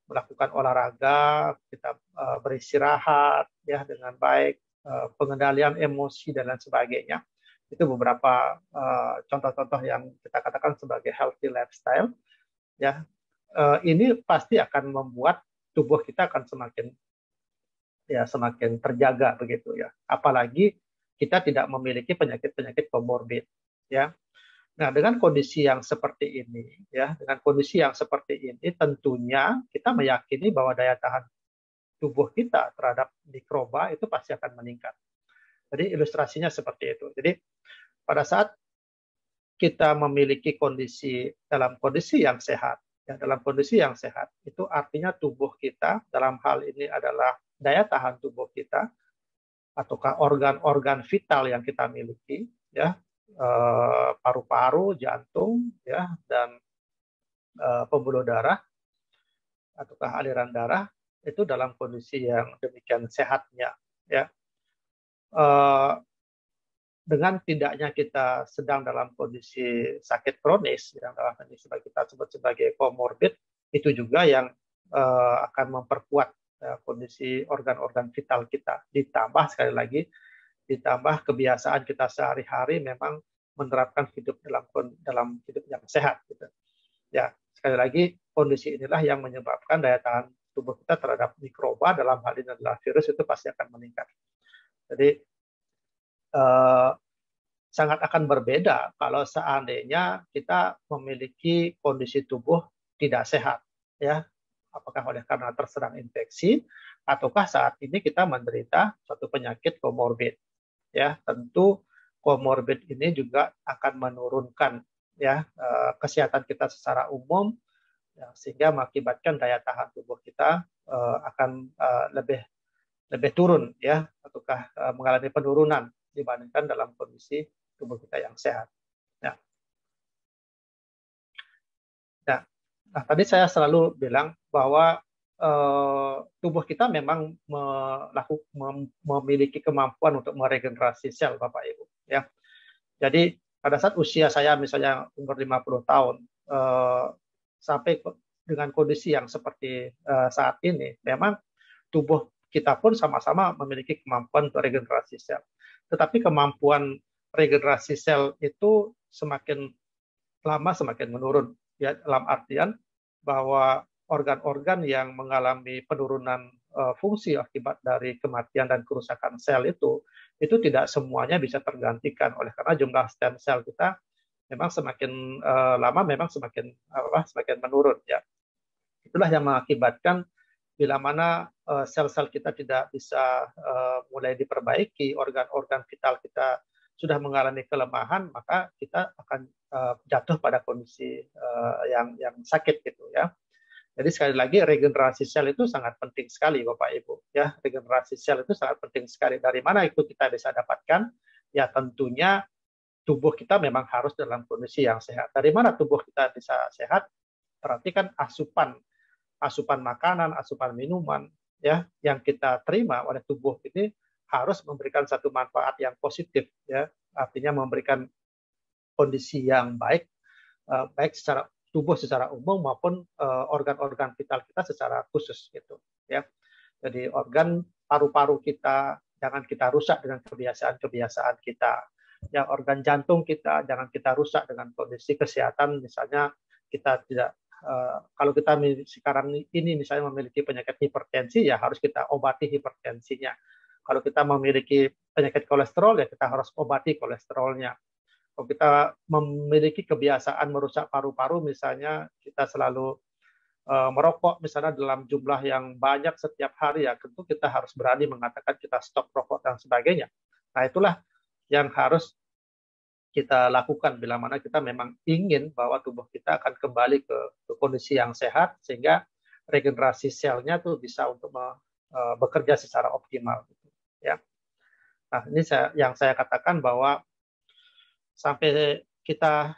A: melakukan olahraga, kita beristirahat, ya dengan baik, pengendalian emosi dan lain sebagainya. Itu beberapa contoh-contoh yang kita katakan sebagai healthy lifestyle. Ya, ini pasti akan membuat tubuh kita akan semakin terjaga begitu ya. Apalagi kita tidak memiliki penyakit-penyakit komorbid ya. Nah, dengan kondisi yang seperti ini ya, dengan kondisi yang seperti ini tentunya kita meyakini bahwa daya tahan tubuh kita terhadap mikroba itu pasti akan meningkat. Jadi ilustrasinya seperti itu. Jadi pada saat kita memiliki dalam kondisi yang sehat, ya, dalam kondisi yang sehat itu artinya tubuh kita dalam hal ini adalah daya tahan tubuh kita ataukah organ-organ vital yang kita miliki, ya, paru-paru, jantung, ya, dan pembuluh darah ataukah aliran darah itu dalam kondisi yang demikian sehatnya, ya. Dengan tidaknya kita sedang dalam kondisi sakit kronis, yang dalam ini kita sebut sebagai komorbid, itu juga yang akan memperkuat kondisi organ-organ vital kita. Ditambah sekali lagi, ditambah kebiasaan kita sehari-hari memang menerapkan hidup dalam hidup yang sehat. Gitu. Ya, sekali lagi kondisi inilah yang menyebabkan daya tahan tubuh kita terhadap mikroba dalam hal ini adalah virus itu pasti akan meningkat. Jadi sangat akan berbeda kalau seandainya kita memiliki kondisi tubuh tidak sehat, ya, apakah oleh karena terserang infeksi ataukah saat ini kita menderita suatu penyakit komorbid, ya. Tentu komorbid ini juga akan menurunkan ya kesehatan kita secara umum, ya, sehingga mengakibatkan daya tahan tubuh kita akan lebih turun, ya, ataukah mengalami penurunan dibandingkan dalam kondisi tubuh kita yang sehat. Nah, tadi saya selalu bilang bahwa tubuh kita memang memiliki kemampuan untuk meregenerasi sel, Bapak Ibu. Ya, jadi pada saat usia saya misalnya umur 50 tahun sampai dengan kondisi yang seperti saat ini, memang tubuh kita pun sama-sama memiliki kemampuan untuk regenerasi sel. Tetapi kemampuan regenerasi sel itu semakin lama semakin menurun, ya, dalam artian bahwa organ-organ yang mengalami penurunan fungsi akibat dari kematian dan kerusakan sel itu tidak semuanya bisa tergantikan, oleh karena jumlah stem sel kita memang semakin lama memang semakin menurun, ya. Itulah yang mengakibatkan bila mana sel-sel kita tidak bisa mulai diperbaiki, organ-organ vital kita sudah mengalami kelemahan, maka kita akan jatuh pada kondisi yang sakit gitu ya. Jadi sekali lagi regenerasi sel itu sangat penting sekali Bapak Ibu ya. Regenerasi sel itu sangat penting sekali. Dari mana itu kita bisa dapatkan? Ya tentunya tubuh kita memang harus dalam kondisi yang sehat. Dari mana tubuh kita bisa sehat? Perhatikan asupan makanan, asupan minuman ya yang kita terima oleh tubuh ini harus memberikan satu manfaat yang positif ya. Artinya memberikan kondisi yang baik secara tubuh secara umum maupun organ-organ vital kita secara khusus gitu ya. Jadi organ paru-paru kita jangan kita rusak dengan kebiasaan-kebiasaan kita. Ya, organ jantung kita jangan kita rusak dengan kondisi kesehatan misalnya kita tidak kalau kita sekarang ini misalnya memiliki penyakit hipertensi ya harus kita obati hipertensinya. Kalau kita memiliki penyakit kolesterol ya kita harus obati kolesterolnya. Kalau kita memiliki kebiasaan merusak paru-paru, misalnya kita selalu merokok misalnya dalam jumlah yang banyak setiap hari, ya tentu kita harus berani mengatakan kita stop rokok dan sebagainya. Nah itulah yang harus kita lakukan bila mana kita memang ingin bahwa tubuh kita akan kembali ke kondisi yang sehat, sehingga regenerasi selnya tuh bisa untuk bekerja secara optimal. Gitu, ya. Nah, ini yang saya katakan bahwa sampai kita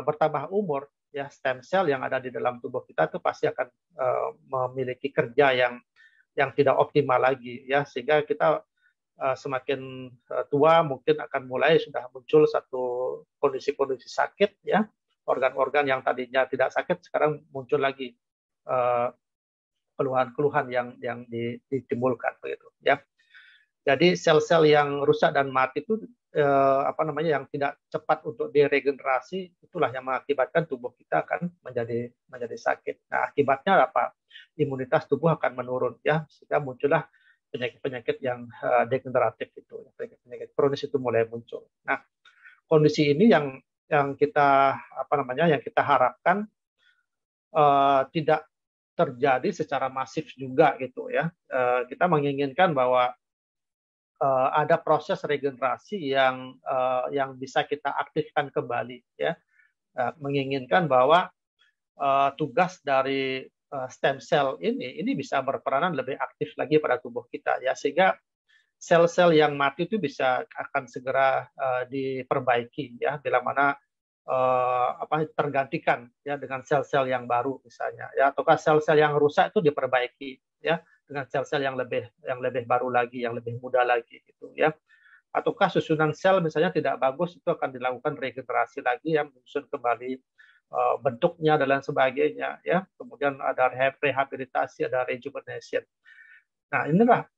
A: bertambah umur, ya stem cell yang ada di dalam tubuh kita itu pasti akan memiliki kerja yang tidak optimal lagi, ya, sehingga kita semakin tua mungkin akan mulai sudah muncul satu kondisi-kondisi sakit, ya, organ-organ yang tadinya tidak sakit sekarang muncul lagi keluhan-keluhan yang ditimbulkan begitu, ya. Jadi sel-sel yang rusak dan mati itu yang tidak cepat untuk diregenerasi, itulah yang mengakibatkan tubuh kita akan menjadi sakit. Nah, akibatnya apa? Imunitas tubuh akan menurun, ya, sehingga muncullah penyakit-penyakit yang degeneratif itu, penyakit kronis itu mulai muncul. Nah, kondisi ini yang kita yang kita harapkan tidak terjadi secara masif juga gitu, ya. Kita menginginkan bahwa ada proses regenerasi yang bisa kita aktifkan kembali, ya. Menginginkan bahwa tugas dari stem cell ini bisa berperanan lebih aktif lagi pada tubuh kita, ya, sehingga sel-sel yang mati itu bisa akan segera diperbaiki, ya, bila mana tergantikan, ya, dengan sel-sel yang baru misalnya, ya, ataukah sel-sel yang rusak itu diperbaiki, ya, dengan sel-sel yang lebih baru lagi, yang lebih muda lagi gitu, ya. Ataukah susunan sel misalnya tidak bagus, itu akan dilakukan regenerasi lagi, yang menyusun kembali bentuknya dan lain sebagainya, ya. Kemudian ada rehabilitasi, ada rejuvenation. Nah, inilah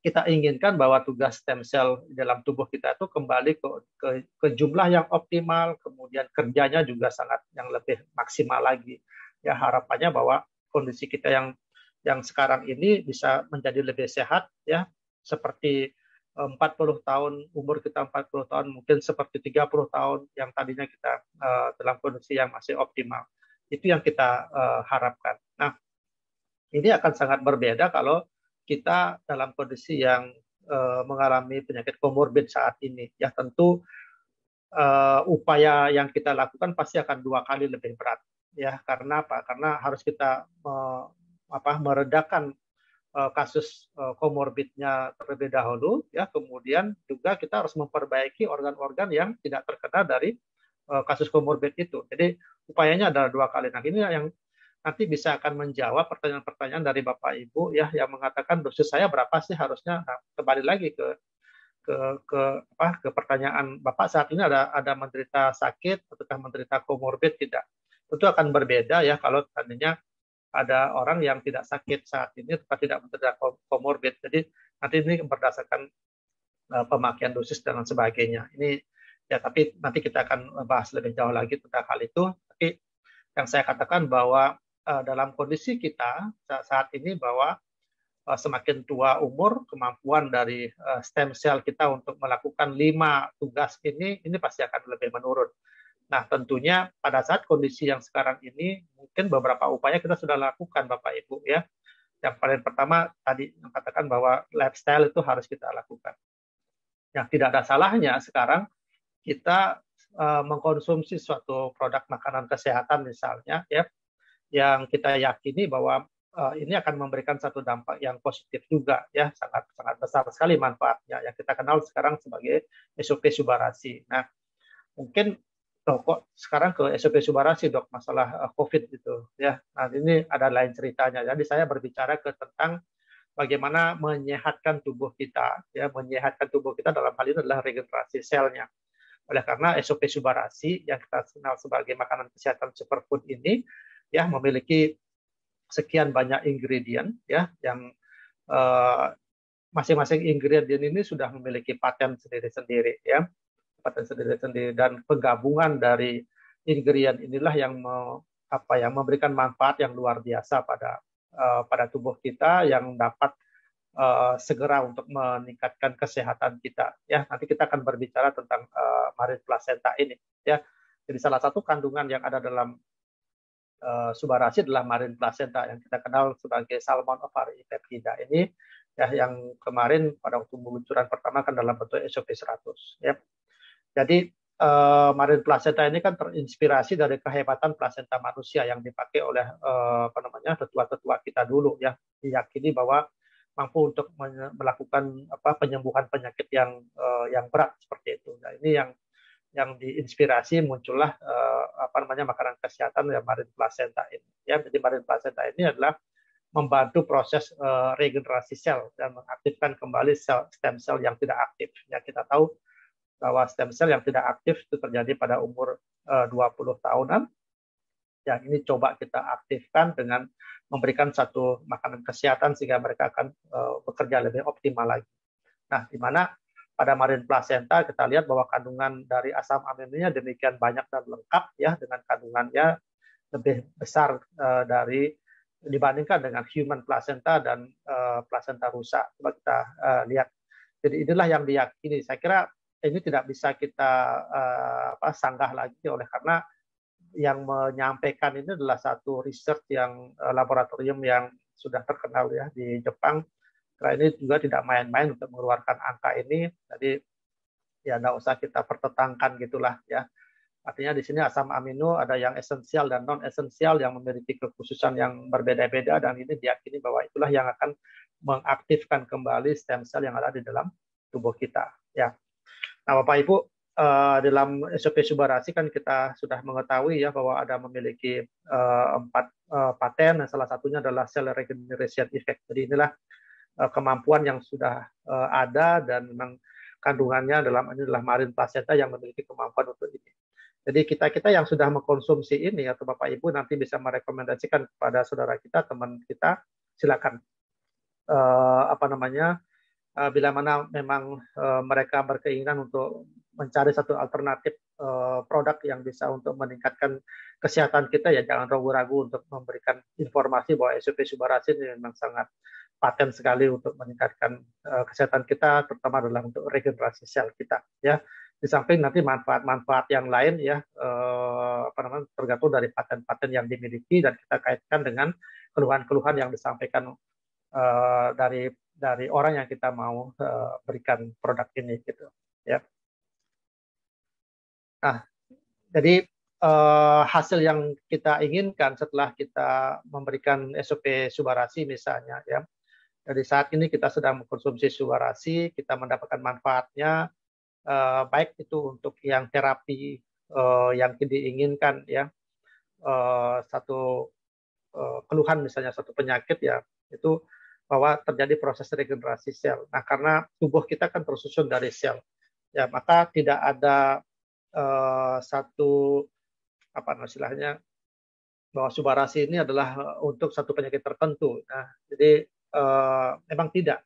A: kita inginkan bahwa tugas stem cell dalam tubuh kita itu kembali ke jumlah yang optimal, kemudian kerjanya juga sangat yang lebih maksimal lagi. Ya, harapannya bahwa kondisi kita yang sekarang ini bisa menjadi lebih sehat, ya, seperti 40 tahun, umur kita 40 tahun, mungkin seperti 30 tahun yang tadinya kita dalam kondisi yang masih optimal. Itu yang kita harapkan. Nah, ini akan sangat berbeda kalau kita dalam kondisi yang mengalami penyakit komorbid saat ini. Ya, tentu upaya yang kita lakukan pasti akan 2 kali lebih berat. Ya, karena apa? Karena harus kita meredakan kasus komorbidnya terlebih dahulu, ya, kemudian juga kita harus memperbaiki organ-organ yang tidak terkena dari kasus komorbid itu. Jadi upayanya adalah 2 kali. Nah, ini yang nanti bisa akan menjawab pertanyaan-pertanyaan dari Bapak Ibu, ya, yang mengatakan dosis saya berapa sih harusnya. Nah, kembali lagi ke pertanyaan Bapak, saat ini ada menderita sakit ataukah menderita komorbid, tidak. Tentu akan berbeda, ya, kalau tadinya ada orang yang tidak sakit saat ini atau tidak menderita komorbid. Jadi nanti ini berdasarkan pemakaian dosis dan sebagainya. Ini, ya, tapi nanti kita akan bahas lebih jauh lagi tentang hal itu. Tapi yang saya katakan bahwa dalam kondisi kita saat ini bahwa semakin tua umur, kemampuan dari stem cell kita untuk melakukan 5 tugas ini pasti akan lebih menurun. Nah, tentunya pada saat kondisi yang sekarang ini, mungkin beberapa upaya kita sudah lakukan, Bapak Ibu, ya. Yang paling pertama tadi yang katakan bahwa lifestyle itu harus kita lakukan. Yang tidak ada salahnya sekarang kita mengkonsumsi suatu produk makanan kesehatan misalnya, ya, yang kita yakini bahwa ini akan memberikan satu dampak yang positif juga, ya, sangat besar sekali manfaatnya, yang kita kenal sekarang sebagai SOP Subarasi. Nah, mungkin kok sekarang ke SOP Subarasi, Dok, masalah COVID gitu, ya. Nah, ini ada lain ceritanya. Jadi saya berbicara tentang bagaimana menyehatkan tubuh kita, ya, menyehatkan tubuh kita dalam hal ini adalah regenerasi selnya. Oleh karena SOP Subarasi yang kita kenal sebagai makanan kesehatan superfood ini, ya, memiliki sekian banyak ingredient, ya, yang masing-masing ingredient ini sudah memiliki paten sendiri-sendiri, ya, paten sendiri-sendiri, dan penggabungan dari ingredient inilah yang memberikan manfaat yang luar biasa pada tubuh kita, yang dapat segera untuk meningkatkan kesehatan kita, ya. Nanti kita akan berbicara tentang marine placenta ini, ya. Jadi salah satu kandungan yang ada dalam Subarasi adalah marine placenta yang kita kenal sebagai salmon ovary peptida ini, ya, yang kemarin pada waktu peluncuran pertama kan dalam bentuk SOP 100, ya. Jadi marine placenta ini kan terinspirasi dari kehebatan plasenta manusia yang dipakai oleh tetua-tetua kita dulu, ya. Diyakini bahwa mampu untuk melakukan penyembuhan penyakit yang berat seperti itu. Nah, ini yang diinspirasi muncullah makanan kesehatan yang Marine Placenta ini. Ya, jadi Marine Placenta ini adalah membantu proses regenerasi sel dan mengaktifkan kembali stem cell yang tidak aktif. Ya, kita tahu bahwa stem cell yang tidak aktif itu terjadi pada umur 20 tahunan. Yang ini coba kita aktifkan dengan memberikan satu makanan kesehatan sehingga mereka akan bekerja lebih optimal lagi. Nah, di mana pada Marine Placenta kita lihat bahwa kandungan dari asam aminonya demikian banyak dan lengkap ya, dengan kandungannya lebih besar dibandingkan dengan human placenta dan placenta rusa. Coba kita lihat. Jadi inilah yang diyakini. Saya kira ini tidak bisa kita sanggah lagi oleh karena yang menyampaikan ini adalah satu research yang laboratorium yang sudah terkenal ya di Jepang. Karena ini juga tidak main-main untuk mengeluarkan angka ini. Jadi ya nggak usah kita pertentangkan gitulah ya. Artinya di sini asam amino ada yang esensial dan non esensial yang memiliki kekhususan yang berbeda-beda, dan ini diyakini bahwa itulah yang akan mengaktifkan kembali stem cell yang ada di dalam tubuh kita. Ya. Nah, Bapak Ibu, dalam SOP Subarasi kan kita sudah mengetahui ya bahwa ada memiliki 4 paten, dan salah satunya adalah cell regeneration effect. Jadi inilah kemampuan yang sudah ada dan memang kandungannya ini adalah Marine Placenta yang memiliki kemampuan untuk ini. Jadi kita yang sudah mengkonsumsi ini atau Bapak Ibu nanti bisa merekomendasikan kepada saudara kita, teman kita, silakan bila mana memang mereka berkeinginan untuk mencari satu alternatif produk yang bisa untuk meningkatkan kesehatan kita, ya jangan ragu-ragu untuk memberikan informasi bahwa SOP Subarasi ini memang sangat paten sekali untuk meningkatkan kesehatan kita, terutama adalah untuk regenerasi sel kita ya. Di samping nanti manfaat-manfaat yang lain ya tergantung dari paten-paten yang dimiliki, dan kita kaitkan dengan keluhan-keluhan yang disampaikan dari orang yang kita mau berikan produk ini gitu ya. Nah, jadi hasil yang kita inginkan setelah kita memberikan SOP Subarasi misalnya ya. Jadi saat ini kita sedang mengkonsumsi Subarasi, kita mendapatkan manfaatnya, baik itu untuk yang terapi yang diinginkan ya, satu keluhan misalnya satu penyakit ya, itu bahwa terjadi proses regenerasi sel. Nah, karena tubuh kita kan tersusun dari sel ya, maka tidak ada satu istilahnya bahwa Subarasi ini adalah untuk satu penyakit tertentu. Nah, jadi memang tidak.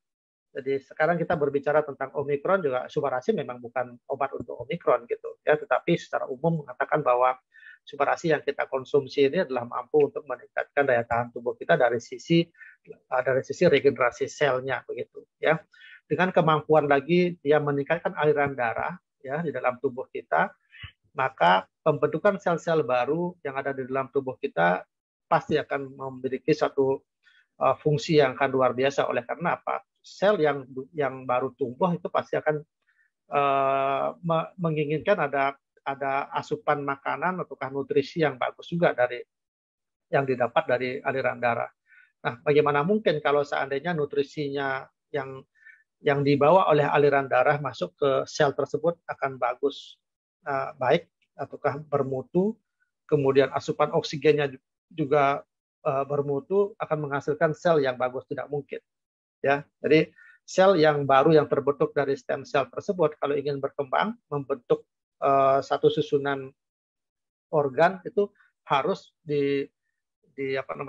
A: Jadi sekarang kita berbicara tentang Omikron juga, Subarasi memang bukan obat untuk Omikron gitu ya, tetapi secara umum mengatakan bahwa Subarasi yang kita konsumsi ini adalah mampu untuk meningkatkan daya tahan tubuh kita dari sisi regenerasi selnya begitu ya. Dengan kemampuan lagi dia meningkatkan aliran darah ya di dalam tubuh kita, maka pembentukan sel-sel baru yang ada di dalam tubuh kita pasti akan memiliki satu fungsi yang akan luar biasa. Oleh karena apa? Sel yang baru tumbuh itu pasti akan menginginkan ada asupan makanan ataukah nutrisi yang bagus juga dari yang didapat dari aliran darah. Nah, bagaimana mungkin kalau seandainya nutrisinya yang dibawa oleh aliran darah masuk ke sel tersebut akan bagus, baik ataukah bermutu, kemudian asupan oksigennya juga bermutu, akan menghasilkan sel yang bagus? Tidak mungkin. Ya, jadi sel yang baru yang terbentuk dari stem cell tersebut kalau ingin berkembang membentuk satu susunan organ itu harus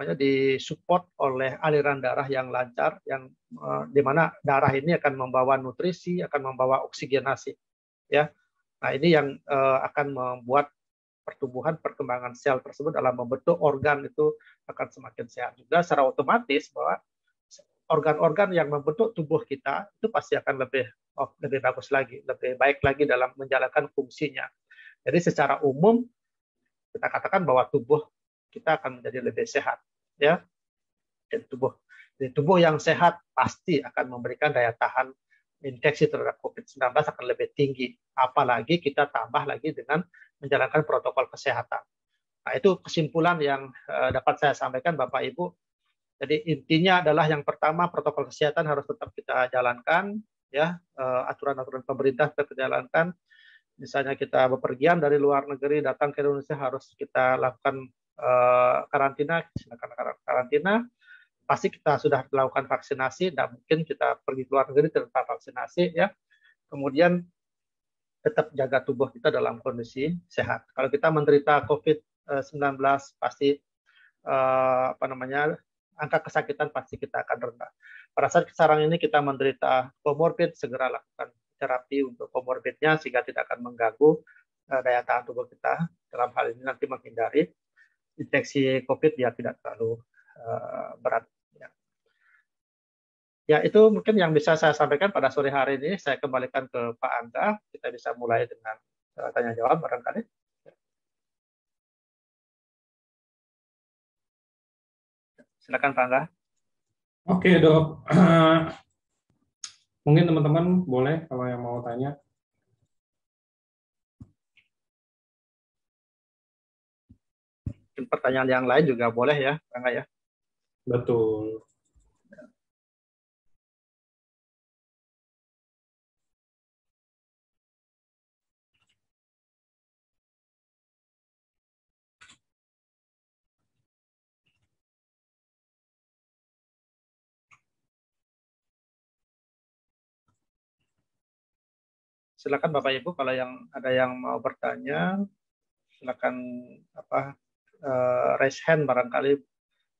A: disupport oleh aliran darah yang lancar, yang di mana darah ini akan membawa nutrisi, akan membawa oksigenasi. Ya, nah ini yang akan membuat perkembangan sel tersebut dalam membentuk organ itu akan semakin sehat juga. Secara otomatis bahwa organ-organ yang membentuk tubuh kita itu pasti akan lebih bagus lagi, lebih baik lagi dalam menjalankan fungsinya. Jadi secara umum kita katakan bahwa tubuh kita akan menjadi lebih sehat, ya. Dan tubuh yang sehat pasti akan memberikan daya tahan infeksi terhadap COVID-19 akan lebih tinggi. Apalagi kita tambah lagi dengan menjalankan protokol kesehatan. Nah, itu kesimpulan yang dapat saya sampaikan, Bapak Ibu. Jadi intinya adalah yang pertama protokol kesehatan harus tetap kita jalankan, ya, aturan-aturan pemerintah tetap kita jalankan. Misalnya kita bepergian dari luar negeri datang ke Indonesia harus kita lakukan karantina, silakan karantina. Pasti kita sudah melakukan vaksinasi, tidak mungkin kita pergi ke luar negeri tanpa vaksinasi, ya. Kemudian tetap jaga tubuh kita dalam kondisi sehat. Kalau kita menderita COVID-19 pasti apa namanya, angka kesakitan pasti kita akan rendah. Pada saat sekarang ini kita menderita komorbid, segera lakukan terapi untuk komorbidnya sehingga tidak akan mengganggu daya tahan tubuh kita. Dalam hal ini nanti menghindari infeksi COVID biar tidak terlalu berat. Ya, itu mungkin yang bisa saya sampaikan pada sore hari ini. Saya kembalikan ke Pak Angga. Kita bisa mulai dengan tanya jawab barangkali. Silakan Pak Angga.
B: Oke, Dok. Mungkin teman-teman boleh kalau yang mau tanya.
A: Mungkin pertanyaan yang lain juga boleh ya, Pak Angga ya.
B: Betul.
A: Silakan Bapak Ibu kalau yang ada yang mau bertanya, silakan raise hand barangkali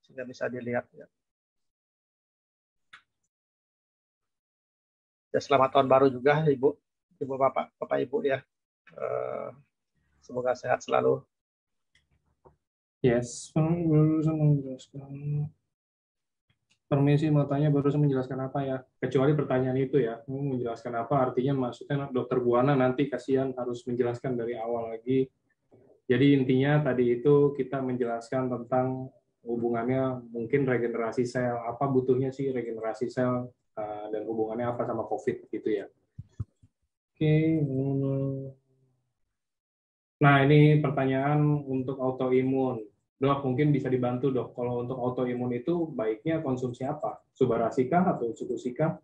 A: sehingga bisa dilihat ya. Ya, selamat tahun baru juga Ibu Bapak Ibu ya. Semoga sehat selalu.
B: Yes, barusan menjelaskan. Permisi mau tanya barusan menjelaskan apa ya? Kecuali pertanyaan itu ya, menjelaskan apa artinya maksudnya Dokter Buana nanti kasihan harus menjelaskan dari awal lagi. Jadi intinya tadi itu kita menjelaskan tentang hubungannya mungkin regenerasi sel, apa butuhnya sih regenerasi sel dan hubungannya apa sama COVID gitu ya. Oke. Nah ini pertanyaan untuk autoimun. Dok, mungkin bisa dibantu dok. Kalau untuk autoimun itu baiknya konsumsi apa? Subarasi kah atau Utsukushi kah?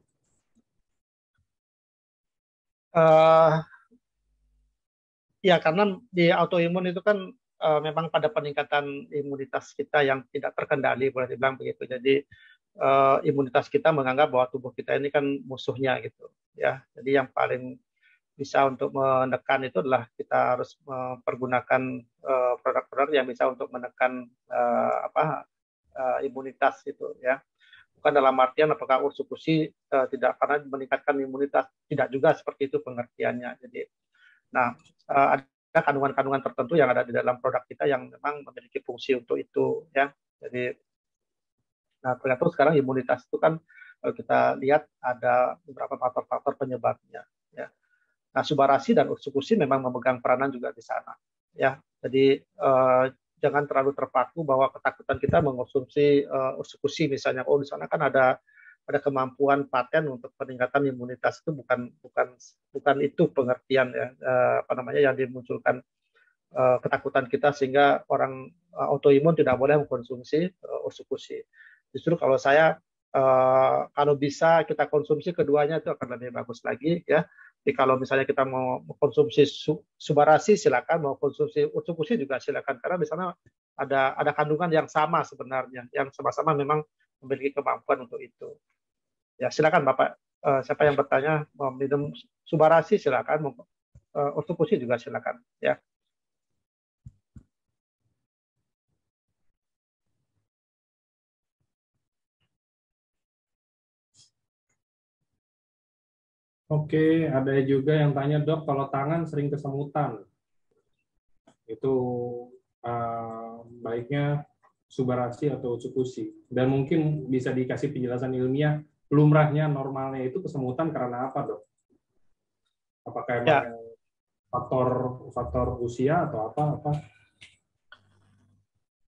A: Ya, karena di autoimun itu kan memang pada peningkatan imunitas kita yang tidak terkendali, boleh dibilang begitu. Jadi imunitas kita menganggap bahwa tubuh kita ini kan musuhnya gitu. Ya, jadi yang paling bisa untuk menekan itu adalah kita harus mempergunakan produk-produk yang bisa untuk menekan imunitas itu ya. Bukan dalam artian apakah Utsukushi tidak karena meningkatkan imunitas, tidak juga seperti itu pengertiannya. Jadi nah, ada kandungan-kandungan tertentu yang ada di dalam produk kita yang memang memiliki fungsi untuk itu ya. Jadi nah, ternyata sekarang imunitas itu kan kalau kita lihat ada beberapa faktor-faktor penyebabnya ya. Nah, Subarasi dan Utsukushi memang memegang peranan juga di sana ya. Jadi jangan terlalu terpaku bahwa ketakutan kita mengonsumsi Utsukushi misalnya. Oh, di sana kan ada kemampuan paten untuk peningkatan imunitas, itu bukan itu pengertian ya yang dimunculkan ketakutan kita sehingga orang autoimun tidak boleh mengkonsumsi Utsukushi. Justru kalau saya kalau bisa kita konsumsi keduanya itu akan lebih bagus lagi ya. Jadi kalau misalnya kita mau mengkonsumsi Subarasi silakan, mau konsumsi Utsukushi juga silakan, karena di sana ada kandungan yang sama sebenarnya, yang sama-sama memang memiliki kemampuan untuk itu. Ya, silakan Bapak. Siapa yang bertanya mau minum Subarasi silakan, Utsukushi juga silakan. Ya.
B: Oke, ada juga yang tanya dok, kalau tangan sering kesemutan, itu baiknya Subarasi atau Utsukushi? Dan mungkin bisa dikasih penjelasan ilmiah, lumrahnya normalnya itu kesemutan karena apa dok? Apakah emang
A: Ya.
B: faktor usia atau apa?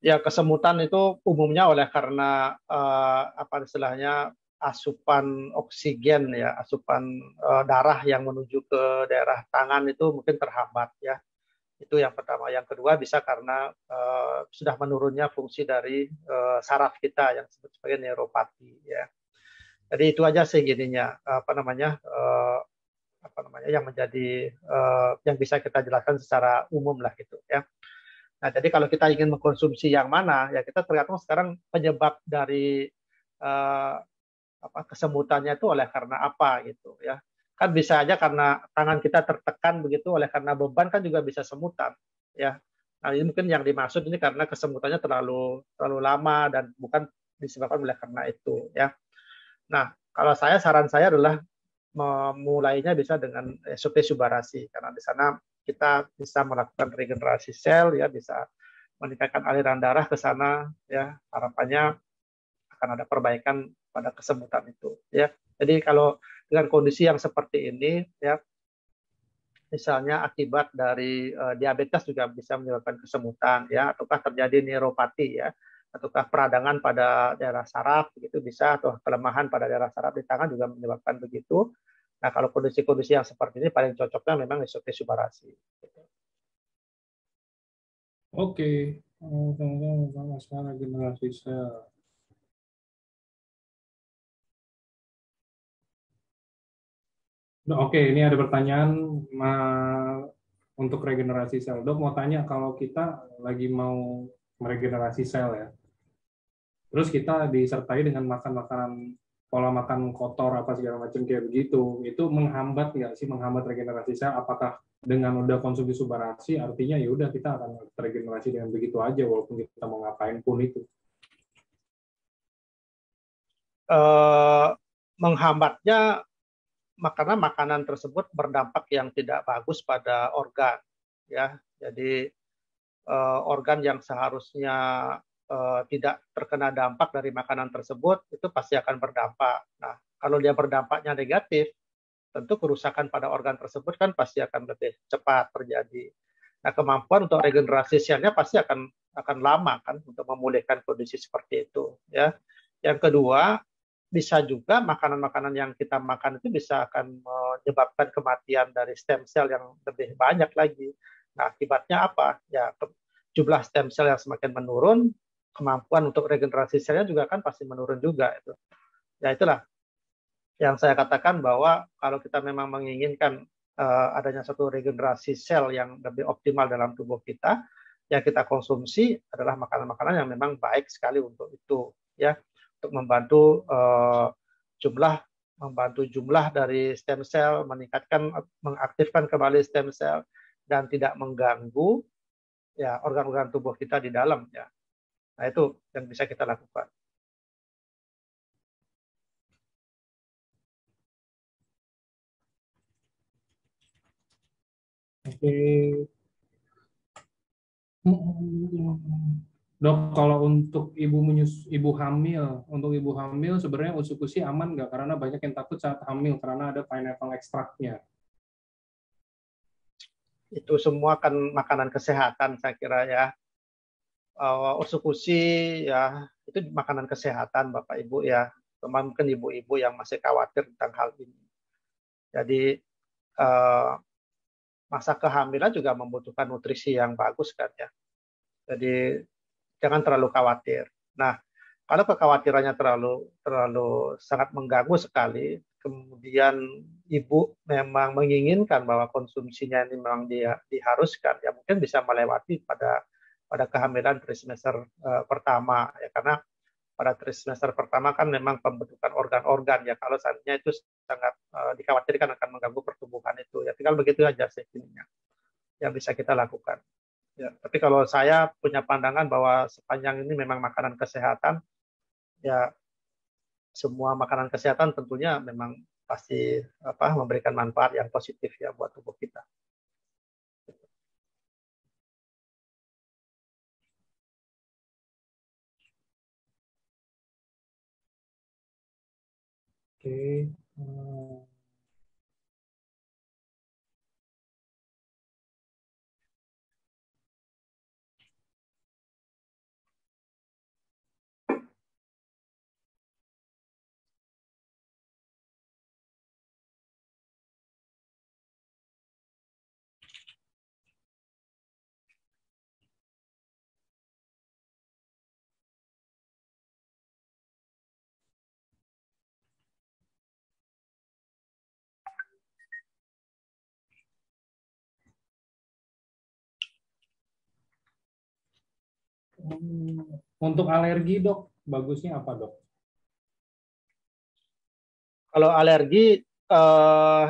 A: Ya, kesemutan itu umumnya oleh karena istilahnya asupan oksigen ya, asupan darah yang menuju ke daerah tangan itu mungkin terhambat ya. Itu yang pertama. Yang kedua bisa karena sudah menurunnya fungsi dari saraf kita yang disebut sebagai neuropati ya. Jadi itu aja sih gininya apa namanya yang menjadi yang bisa kita jelaskan secara umum lah gitu ya. Nah, jadi kalau kita ingin mengkonsumsi yang mana ya kita tergantung sekarang penyebab dari uh, kesemutannya itu oleh karena apa gitu ya. Kan bisa aja karena tangan kita tertekan begitu oleh karena beban kan juga bisa semutan ya. Nah, ini mungkin yang dimaksud ini karena kesemutannya terlalu terlalu lama dan bukan disebabkan oleh karena itu ya. Nah, kalau saran saya adalah memulainya bisa dengan SOP Subarasi karena di sana kita bisa melakukan regenerasi sel ya, bisa meningkatkan aliran darah ke sana ya, harapannya akan ada perbaikan pada kesemutan itu ya. Jadi kalau dengan kondisi yang seperti ini ya, misalnya akibat dari diabetes juga bisa menyebabkan kesemutan ya, ataukah terjadi neuropati ya, ataukah peradangan pada daerah saraf begitu bisa, atau kelemahan pada daerah saraf di tangan juga menyebabkan begitu. Nah, kalau kondisi-kondisi yang seperti ini paling cocoknya memang SOP Subarasi.
B: Oke, masalah generasi sel. Oke, ini ada pertanyaan untuk regenerasi sel. Dok mau tanya kalau kita lagi mau meregenerasi sel ya, terus kita disertai dengan makan makanan pola makan kotor apa segala macam kayak begitu, itu menghambat nggak sih, menghambat regenerasi sel? Apakah dengan udah konsumsi Subarasi artinya ya udah kita akan regenerasi dengan begitu aja walaupun kita mau ngapain pun itu?
A: Menghambatnya karena makanan tersebut berdampak yang tidak bagus pada organ ya. Jadi organ yang seharusnya tidak terkena dampak dari makanan tersebut itu pasti akan berdampak. Nah, kalau dia berdampaknya negatif, tentu kerusakan pada organ tersebut kan pasti akan lebih cepat terjadi. Nah, kemampuan untuk regenerasi selnya pasti akan lama kan untuk memulihkan kondisi seperti itu ya. Yang kedua, bisa juga makanan-makanan yang kita makan itu bisa akan menyebabkan kematian dari stem cell yang lebih banyak lagi. Nah, akibatnya apa? Ya, jumlah stem cell yang semakin menurun, kemampuan untuk regenerasi selnya juga kan pasti menurun juga itu. Ya itulah yang saya katakan bahwa kalau kita memang menginginkan adanya satu regenerasi sel yang lebih optimal dalam tubuh kita, yang kita konsumsi adalah makanan-makanan yang memang baik sekali untuk itu, ya, untuk jumlah membantu jumlah dari stem cell, meningkatkan, mengaktifkan kembali stem cell dan tidak mengganggu ya organ-organ tubuh kita di dalam ya. Nah, itu yang bisa kita lakukan.
B: Oke. Dok, kalau untuk ibu hamil, sebenarnya usus aman nggak? Karena banyak yang takut saat hamil karena ada pineapple ekstraknya.
A: Itu semua kan makanan kesehatan saya kira ya. Usukusi ya itu makanan kesehatan Bapak Ibu ya. Mungkin ibu-ibu yang masih khawatir tentang hal ini. Jadi uh, masa kehamilan juga membutuhkan nutrisi yang bagus kan ya. Jadi jangan terlalu khawatir. Nah, kalau kekhawatirannya terlalu terlalu sangat mengganggu sekali, kemudian ibu memang menginginkan bahwa konsumsinya ini memang dia diharuskan, ya mungkin bisa melewati pada kehamilan trimester pertama ya, karena pada trimester pertama kan memang pembentukan organ-organ ya, kalau seandainya itu sangat dikhawatirkan akan mengganggu pertumbuhan itu ya, tinggal begitu aja sih yang bisa kita lakukan. Ya, tapi kalau saya punya pandangan bahwa sepanjang ini memang makanan kesehatan, ya semua makanan kesehatan tentunya memang pasti memberikan manfaat yang positif ya buat tubuh kita.
B: Oke. Untuk alergi dok, bagusnya apa dok?
A: Kalau alergi, eh,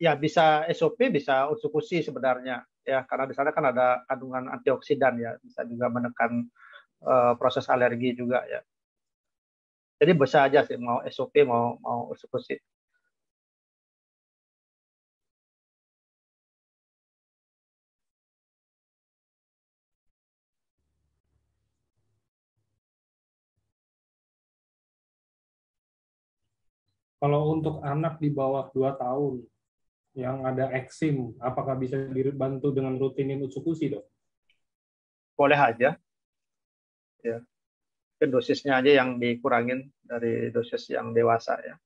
A: ya bisa SOP, bisa usukusi sebenarnya ya, karena di sana kan ada kandungan antioksidan ya, bisa juga menekan proses alergi juga ya. Jadi bisa aja sih mau SOP mau mau usukusi.
B: Kalau untuk anak di bawah 2 tahun yang ada eksim, apakah bisa dibantu dengan rutinin usukusi dok?
A: Boleh aja ya. Mungkin dosisnya aja yang dikurangin dari dosis yang dewasa ya.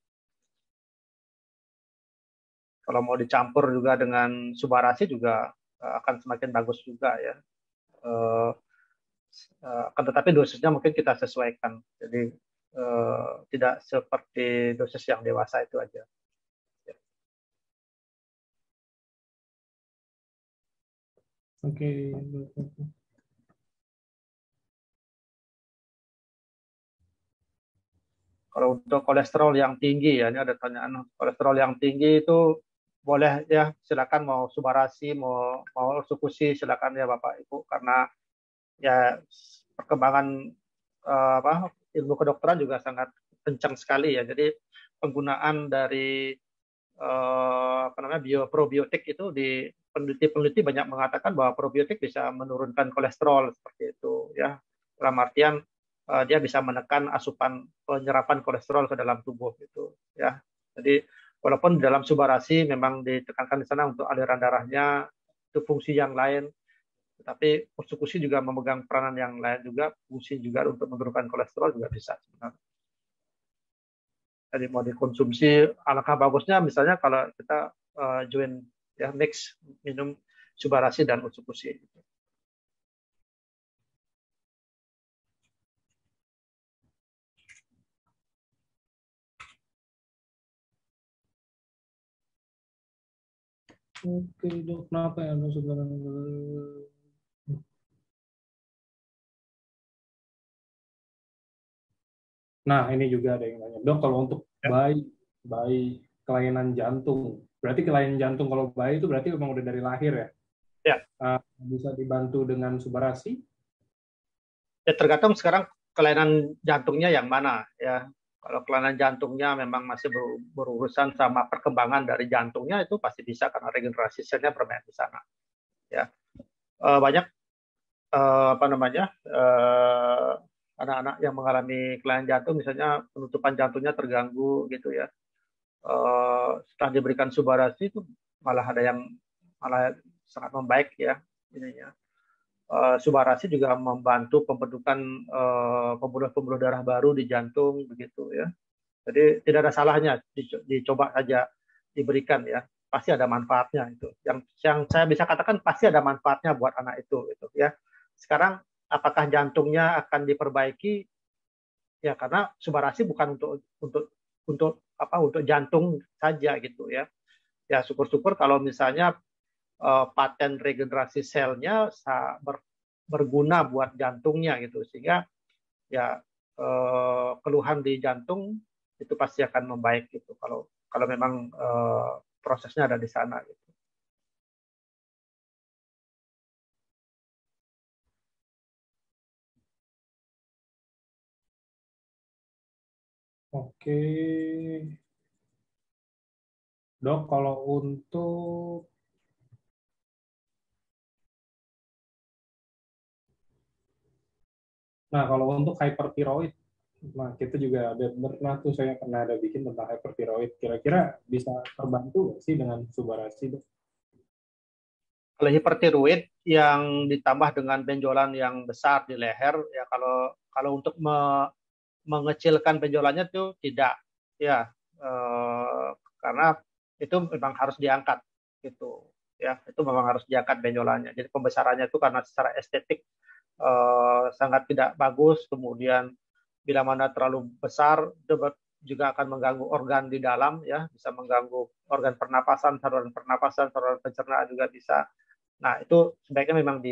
A: Kalau mau dicampur juga dengan subarasi juga akan semakin bagus juga ya. Eh, akan tetapi dosisnya mungkin kita sesuaikan. Jadi tidak seperti dosis yang dewasa itu aja.
B: Oke.
A: Kalau untuk kolesterol yang tinggi ya, ini ada tanyaan kolesterol yang tinggi itu boleh ya, silakan mau subarasi, mau mau sukusi, silakan ya Bapak Ibu, karena ya perkembangan apa ilmu kedokteran juga sangat kencang sekali ya. Jadi penggunaan dari apa namanya probiotik itu di peneliti-peneliti banyak mengatakan bahwa probiotik bisa menurunkan kolesterol seperti itu ya. Dalam artian dia bisa menekan asupan penyerapan kolesterol ke dalam tubuh gitu ya. Jadi walaupun di dalam subarasi memang ditekankan di sana untuk aliran darahnya itu fungsi yang lain, tetapi persekusi juga memegang peranan yang lain juga, fungsi juga untuk menurunkan kolesterol juga bisa sebenarnya. Jadi mau dikonsumsi, alangkah bagusnya misalnya kalau kita join ya mix minum subarasi dan usukusi.
B: Oke dok, kenapa ya dok sebenarnya? Nah, ini juga ada yang nanya. Dok, kalau untuk
A: Ya,
B: bayi kelainan jantung, berarti kelainan jantung kalau bayi itu berarti memang udah dari lahir ya?
A: ya.
B: Bisa dibantu dengan subarasi?
A: Ya tergantung sekarang kelainan jantungnya yang mana ya. Kalau kelainan jantungnya memang masih berurusan sama perkembangan dari jantungnya itu pasti bisa karena regenerasi selnya bermain di sana. Ya, banyak apa namanya anak-anak yang mengalami kelainan jantung, misalnya penutupan jantungnya terganggu gitu ya. Setelah diberikan subarasi itu malah ada yang malah sangat membaik ya ininya. Subarasi juga membantu pembentukan pembuluh-pembuluh darah baru di jantung begitu ya. Jadi tidak ada salahnya dicoba saja diberikan ya. Pasti ada manfaatnya itu. Yang saya bisa katakan pasti ada manfaatnya buat anak itu gitu ya. Sekarang apakah jantungnya akan diperbaiki? Ya karena subarasi bukan untuk apa untuk jantung saja gitu ya. Ya syukur-syukur kalau misalnya paten regenerasi selnya berguna buat jantungnya gitu, sehingga ya keluhan di jantung itu pasti akan membaik gitu kalau kalau memang prosesnya ada di sana gitu.
B: Oke. Dok, kalau untuk kalau untuk hypertiroid, nah kita juga ada pernah tuh saya pernah ada bikin tentang hypertiroid. Kira-kira bisa terbantu nggak sih dengan subarasi, dok?
A: Kalau hipertiroid yang ditambah dengan benjolan yang besar di leher ya, kalau kalau untuk mengecilkan benjolannya itu tidak ya, karena itu memang harus diangkat gitu ya, itu memang harus diangkat benjolannya. Jadi pembesarannya itu karena secara estetik sangat tidak bagus, kemudian bila mana terlalu besar juga akan mengganggu organ di dalam ya, bisa mengganggu organ pernapasan, saluran pencernaan juga bisa. Nah, itu sebaiknya memang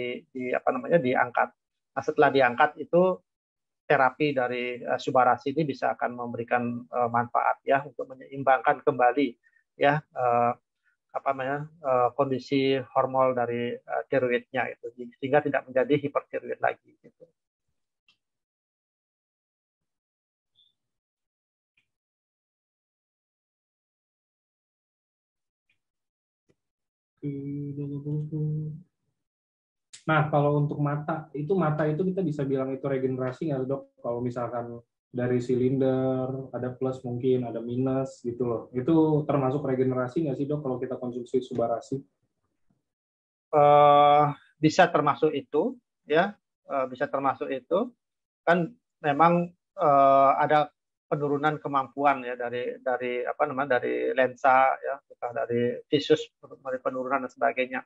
A: apa namanya diangkat. Nah, setelah diangkat itu terapi dari Subarashi ini bisa akan memberikan manfaat ya untuk menyeimbangkan kembali ya apa namanya kondisi hormon dari tiroidnya itu sehingga tidak menjadi hipertiroid lagi gitu.
B: Nah, kalau untuk mata itu kita bisa bilang itu regenerasi nggak, Dok? Kalau misalkan dari silinder, ada plus mungkin, ada minus gitu loh. Itu termasuk regenerasi nggak sih, Dok, kalau kita konsumsi Subarashi?
A: Bisa termasuk itu, ya, bisa termasuk itu. Kan memang ada penurunan kemampuan ya dari apa namanya dari lensa ya, dari visus, dari penurunan dan sebagainya.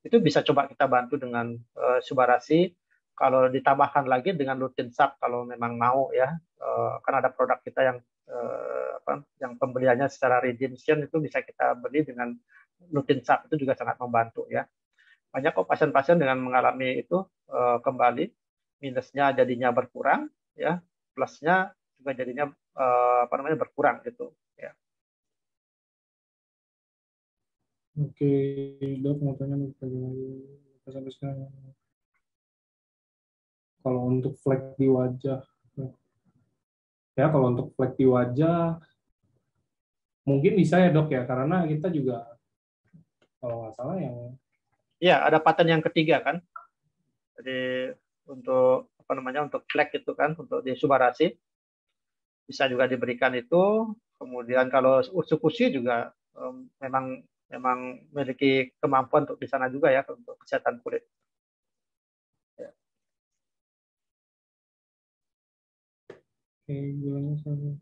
A: Itu bisa coba kita bantu dengan Subarashi. Kalau ditambahkan lagi dengan Lutinsap kalau memang mau ya, kan ada produk kita yang yang pembeliannya secara redemption itu bisa kita beli dengan Lutinsap, itu juga sangat membantu ya. Banyak kok pasien-pasien dengan mengalami itu kembali minusnya jadinya berkurang ya, plusnya juga jadinya apa namanya berkurang gitu ya.
B: Oke, Dok, mau tanya sampai sekarang. Kalau untuk flek di wajah, ya kalau untuk flek di wajah mungkin bisa ya, Dok, ya, karena kita juga kalau nggak salah yang
A: Ya, ada paten yang ketiga kan. Jadi untuk apa namanya untuk flek itu kan untuk di Subarashi bisa juga diberikan itu. Kemudian kalau usukushi juga memang memang memiliki kemampuan untuk di sana juga ya untuk kesehatan kulit. Ya.
B: gulanya sama.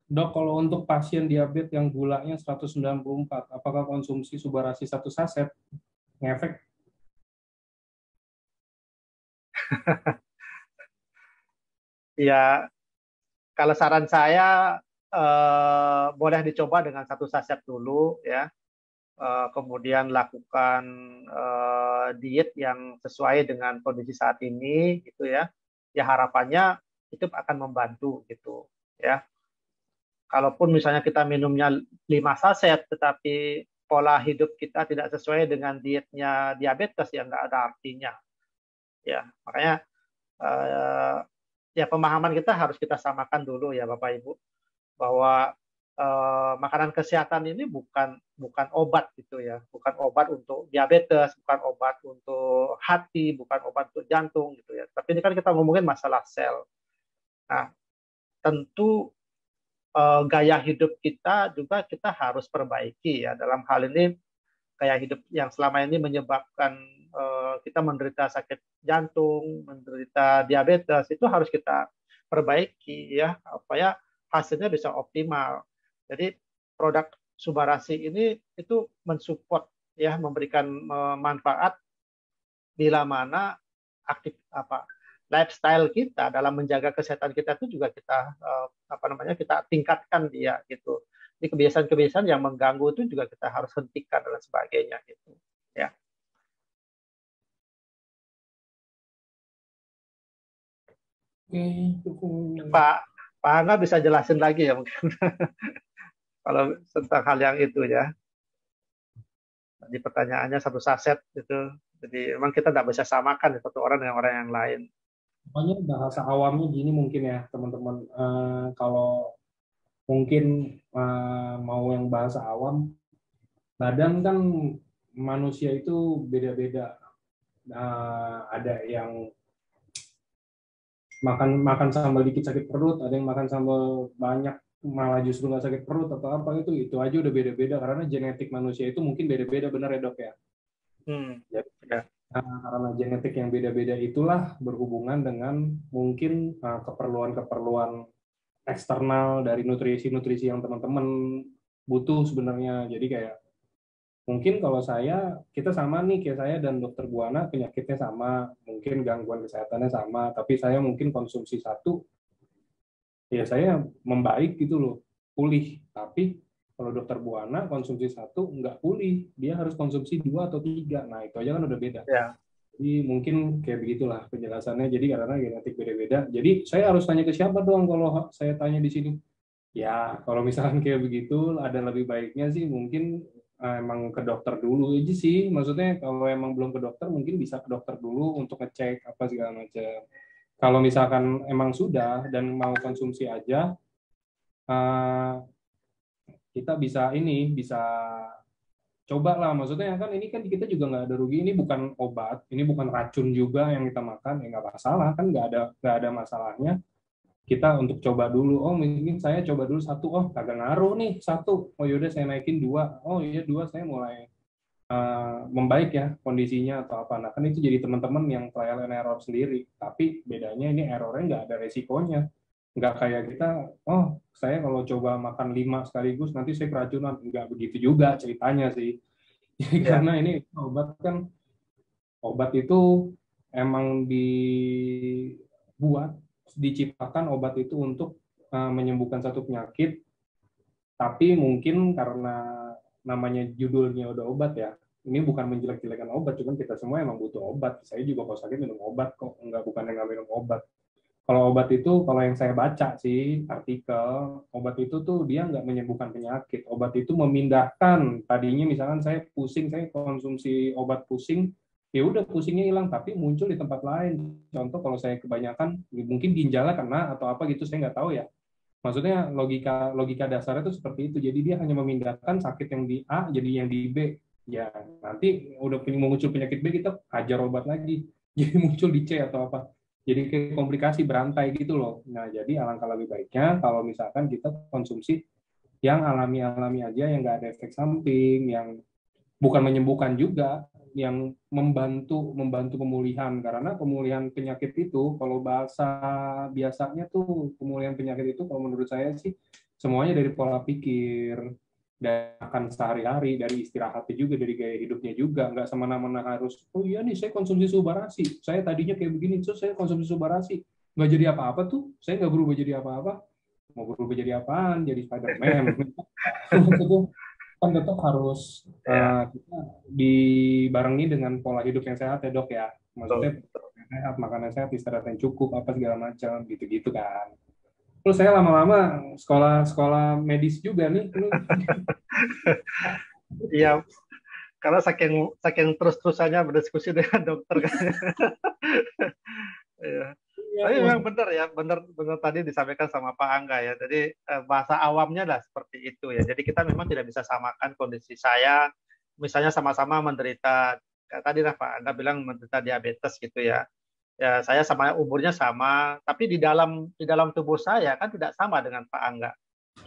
B: Dok, kalau untuk pasien diabetes yang gulanya 194, apakah konsumsi Subarashi 1 saset ngefek?
A: Ya, kalau saran saya boleh dicoba dengan 1 saset dulu ya. Kemudian lakukan diet yang sesuai dengan kondisi saat ini gitu ya. Ya harapannya itu akan membantu gitu ya. Kalaupun misalnya kita minumnya 5 saset tetapi pola hidup kita tidak sesuai dengan dietnya diabetes ya nggak ada artinya ya. Makanya eh, ya pemahaman kita harus kita samakan dulu ya Bapak Ibu bahwa makanan kesehatan ini bukan bukan obat gitu ya, bukan obat untuk diabetes, bukan obat untuk hati, bukan obat untuk jantung gitu ya. Tapi ini kan kita ngomongin masalah sel. Nah, tentu gaya hidup kita juga kita harus perbaiki ya. Dalam hal ini gaya hidup yang selama ini menyebabkan kita menderita sakit jantung, menderita diabetes itu harus kita perbaiki ya supaya hasilnya bisa optimal. Jadi produk Subarashi ini itu mensupport ya memberikan manfaat bila mana aktif apa lifestyle kita dalam menjaga kesehatan kita itu juga kita apa namanya kita tingkatkan dia gitu. Jadi kebiasaan-kebiasaan yang mengganggu itu juga kita harus hentikan dan sebagainya gitu. Ya.
B: Oke,
A: Pak Pak Angga bisa jelasin lagi ya mungkin kalau tentang hal yang itu ya. Di pertanyaannya 1 saset itu. Jadi memang kita tidak bisa samakan satu orang dengan orang yang lain.
B: pokoknya bahasa awamnya gini mungkin ya teman-teman. Kalau mungkin mau yang bahasa awam, badan kan manusia itu beda-beda. Ada yang makan makan sambal dikit sakit perut, ada yang makan sambal banyak malah justru nggak sakit perut atau apa, itu aja udah beda-beda karena genetik manusia itu mungkin beda-beda, benar ya, Dok, ya. Jadi,
A: Ya.
B: karena genetik yang beda-beda itulah berhubungan dengan mungkin keperluan-keperluan eksternal dari nutrisi-nutrisi yang teman-teman butuh sebenarnya. Jadi kayak mungkin kalau kita sama nih, kayak saya dan dokter Buana penyakitnya sama, mungkin gangguan kesehatannya sama, tapi saya mungkin konsumsi satu, ya saya membaik gitu loh, pulih. Tapi Kalau dokter Buana konsumsi 1 nggak pulih, dia harus konsumsi 2 atau 3. Nah, itu aja kan udah beda.
A: Ya.
B: Jadi mungkin kayak begitulah penjelasannya. Jadi karena genetik beda-beda. Jadi saya harus tanya ke siapa dong kalau saya tanya di sini? Ya, kalau misalkan kayak begitu, ada lebih baiknya sih mungkin emang ke dokter dulu aja sih. Maksudnya kalau emang belum ke dokter, mungkin bisa ke dokter dulu untuk ngecek apa segala macam. Kalau misalkan emang sudah dan mau konsumsi aja, eh, kita bisa coba lah. Maksudnya kan ini kan kita juga nggak ada rugi. Ini bukan obat, ini bukan racun juga yang kita makan. Ya nggak masalah kan, nggak ada masalahnya. Kita untuk coba dulu. Oh mungkin saya coba dulu 1, oh kagak ngaruh nih 1. Oh yaudah saya naikin 2. Oh iya 2 saya mulai membaik ya kondisinya atau apa. Nah kan itu jadi teman-teman yang trial and error sendiri. Tapi bedanya ini errornya nggak ada resikonya. Nggak kayak kita, oh saya kalau coba makan 5 sekaligus nanti saya keracunan. Nggak begitu juga ceritanya sih.
A: Ya.
B: Karena ini obat itu emang diciptakan obat itu untuk menyembuhkan satu penyakit, tapi mungkin karena namanya judulnya udah obat ya, ini bukan menjelek-jelekan obat, cuman kita semua emang butuh obat. Saya juga kalau sakit minum obat kok, bukan yang nggak minum obat. Kalau obat itu, kalau yang saya baca sih artikel, obat itu tuh dia nggak menyembuhkan penyakit. Obat itu memindahkan. Tadinya misalkan saya pusing, saya konsumsi obat pusing, ya udah pusingnya hilang, tapi muncul di tempat lain. Contoh kalau saya kebanyakan, mungkin ginjalnya kena atau apa gitu, saya nggak tahu ya. Maksudnya logika logika dasarnya itu seperti itu. Jadi dia hanya memindahkan sakit yang di A jadi yang di B. Ya nanti udah muncul penyakit B kita hajar obat lagi. Jadi muncul di C atau apa. Jadi kayak komplikasi berantai gitu loh. Nah jadi alangkah lebih baiknya kalau misalkan kita konsumsi yang alami-alami aja, yang nggak ada efek samping, yang bukan menyembuhkan juga, yang membantu membantu pemulihan. Karena pemulihan penyakit itu kalau bahasa biasanya tuh pemulihan penyakit itu kalau menurut saya sih semuanya dari pola pikir, dan akan sehari-hari, dari istirahatnya juga, dari gaya hidupnya juga. Nggak semena-mena harus, oh iya nih saya konsumsi subarasi, saya tadinya kayak begini so saya konsumsi subarasi nggak jadi apa-apa tuh, saya nggak berubah jadi apa-apa. Mau berubah jadi apaan, jadi Spider-Man? Kan tetap harus
A: Ya.
B: kita dibarengi dengan pola hidup yang sehat ya dok ya.
A: Betul.
B: Maksudnya sehat, makanan sehat, istirahat yang cukup, apa segala macam gitu-gitu kan. Terus saya lama-lama sekolah medis juga nih.
A: Iya, karena saking saking terus-terusannya berdiskusi dengan dokter kan. Iya.
B: Iya,
A: Tapi
B: Mas.
A: memang benar ya, benar tadi disampaikan sama Pak Angga ya. Jadi bahasa awamnya lah seperti itu ya. Jadi kita memang tidak bisa samakan kondisi saya, misalnya sama-sama menderita, kayak tadi lah Pak Angga bilang menderita diabetes gitu ya. Ya saya sama umurnya sama, tapi di dalam tubuh saya kan tidak sama dengan Pak Angga.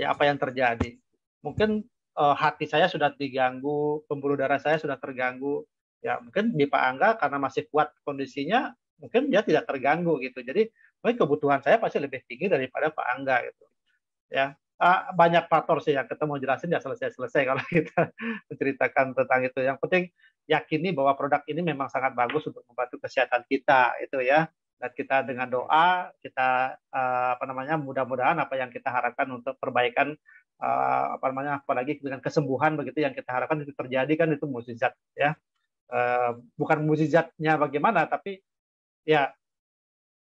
A: Ya apa yang terjadi? Mungkin hati saya sudah diganggu, pembuluh darah saya sudah terganggu. Ya mungkin di Pak Angga karena masih kuat kondisinya, mungkin dia tidak terganggu gitu. Jadi mungkin kebutuhan saya pasti lebih tinggi daripada Pak Angga gitu. Ya banyak faktor sih yang kita mau jelasin ya selesai-selesai kalau kita menceritakan tentang itu. Yang penting yakini bahwa produk ini memang sangat bagus untuk membantu kesehatan kita itu ya. Dan kita dengan doa kita apa namanya mudah-mudahan apa yang kita harapkan untuk perbaikan apa namanya apalagi dengan kesembuhan begitu yang kita harapkan itu terjadi kan itu mukjizat ya. Bukan mukjizatnya bagaimana tapi ya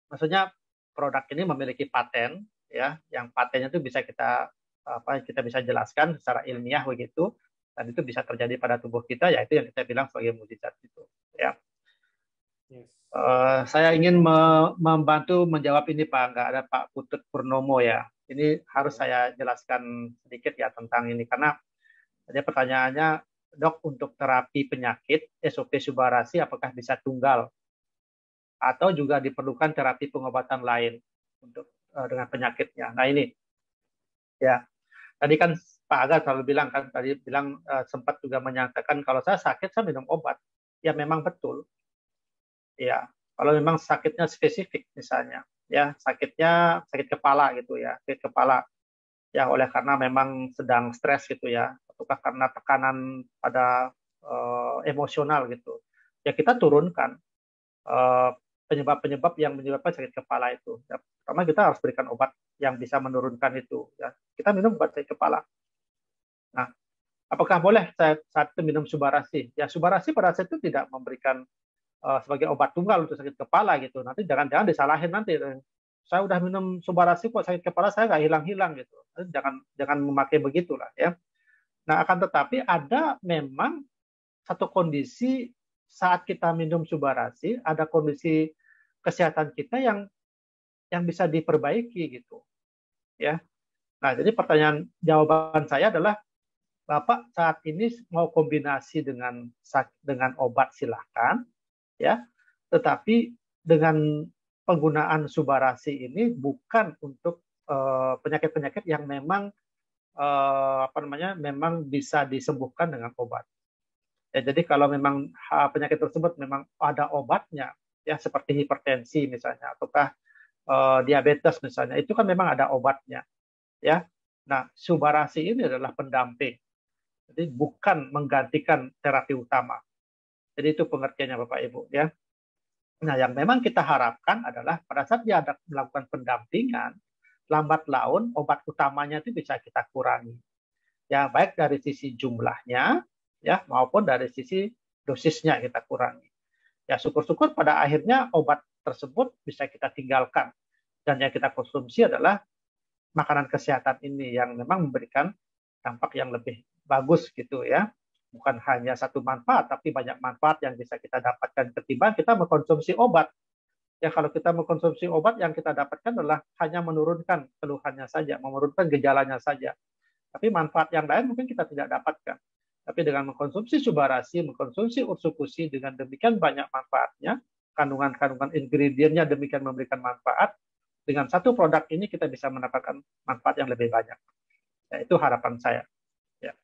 A: maksudnya produk ini memiliki paten ya, yang patennya itu bisa kita bisa jelaskan secara ilmiah begitu dan itu bisa terjadi pada tubuh kita ya itu yang kita bilang sebagai mukjizat itu ya.
B: Yes.
A: Saya ingin membantu menjawab ini Pak, nggak ada Pak Putut Purnomo ya. Ini harus
B: Ya.
A: saya jelaskan sedikit ya tentang ini karena ada pertanyaannya dok untuk terapi penyakit SOP Subarasi apakah bisa tunggal atau juga diperlukan terapi pengobatan lain untuk dengan penyakitnya. Nah ini ya tadi kan Pak Aga selalu bilang kan tadi bilang sempat juga menyatakan kalau saya sakit saya minum obat. Ya memang betul. Ya kalau memang sakitnya spesifik misalnya ya sakitnya sakit kepala gitu ya sakit kepala ya oleh karena memang sedang stres gitu ya ataukah karena tekanan pada emosional gitu ya kita turunkan eh, penyebab-penyebab yang menyebabkan sakit kepala itu. Ya, pertama kita harus berikan obat yang bisa menurunkan itu. Ya. Kita minum obat sakit kepala. Nah, apakah boleh saya saat itu minum Subarasi? Ya, Subarasi pada saat itu tidak memberikan sebagai obat tunggal untuk sakit kepala gitu. Nanti jangan-jangan disalahin nanti. Saya udah minum Subarasi kok sakit kepala saya nggak hilang-hilang gitu. Jangan jangan memakai begitulah ya. Nah, akan tetapi ada memang satu kondisi saat kita minum Subarasi, ada kondisi kesehatan kita yang bisa diperbaiki gitu ya. Nah, jadi pertanyaan jawaban saya adalah Bapak saat ini mau kombinasi dengan obat silahkan ya, tetapi dengan penggunaan Subarasi ini bukan untuk penyakit-penyakit yang memang apa namanya memang bisa disembuhkan dengan obat. Ya, jadi kalau memang penyakit tersebut memang ada obatnya, ya seperti hipertensi misalnya, ataukah diabetes misalnya, itu kan memang ada obatnya, ya. Nah, Subarasi ini adalah pendamping, jadi bukan menggantikan terapi utama. Jadi itu pengertiannya Bapak Ibu, ya. Nah, yang memang kita harapkan adalah pada saat dia ada melakukan pendampingan, lambat laun obat utamanya itu bisa kita kurangi. Ya, baik dari sisi jumlahnya, ya maupun dari sisi dosisnya kita kurangi. Ya, syukur-syukur pada akhirnya obat tersebut bisa kita tinggalkan. Dan yang kita konsumsi adalah makanan kesehatan ini yang memang memberikan dampak yang lebih bagus gitu ya. Bukan hanya satu manfaat, tapi banyak manfaat yang bisa kita dapatkan ketimbang kita mengkonsumsi obat. Ya, kalau kita mengkonsumsi obat yang kita dapatkan adalah hanya menurunkan keluhannya saja, menurunkan gejalanya saja. Tapi manfaat yang lain mungkin kita tidak dapatkan. Tapi dengan mengkonsumsi Subarasi, mengkonsumsi Ursukusi dengan demikian banyak manfaatnya, kandungan-kandungan ingredientnya demikian memberikan manfaat, dengan satu produk ini kita bisa mendapatkan manfaat yang lebih banyak. Ya, itu harapan saya. Ya.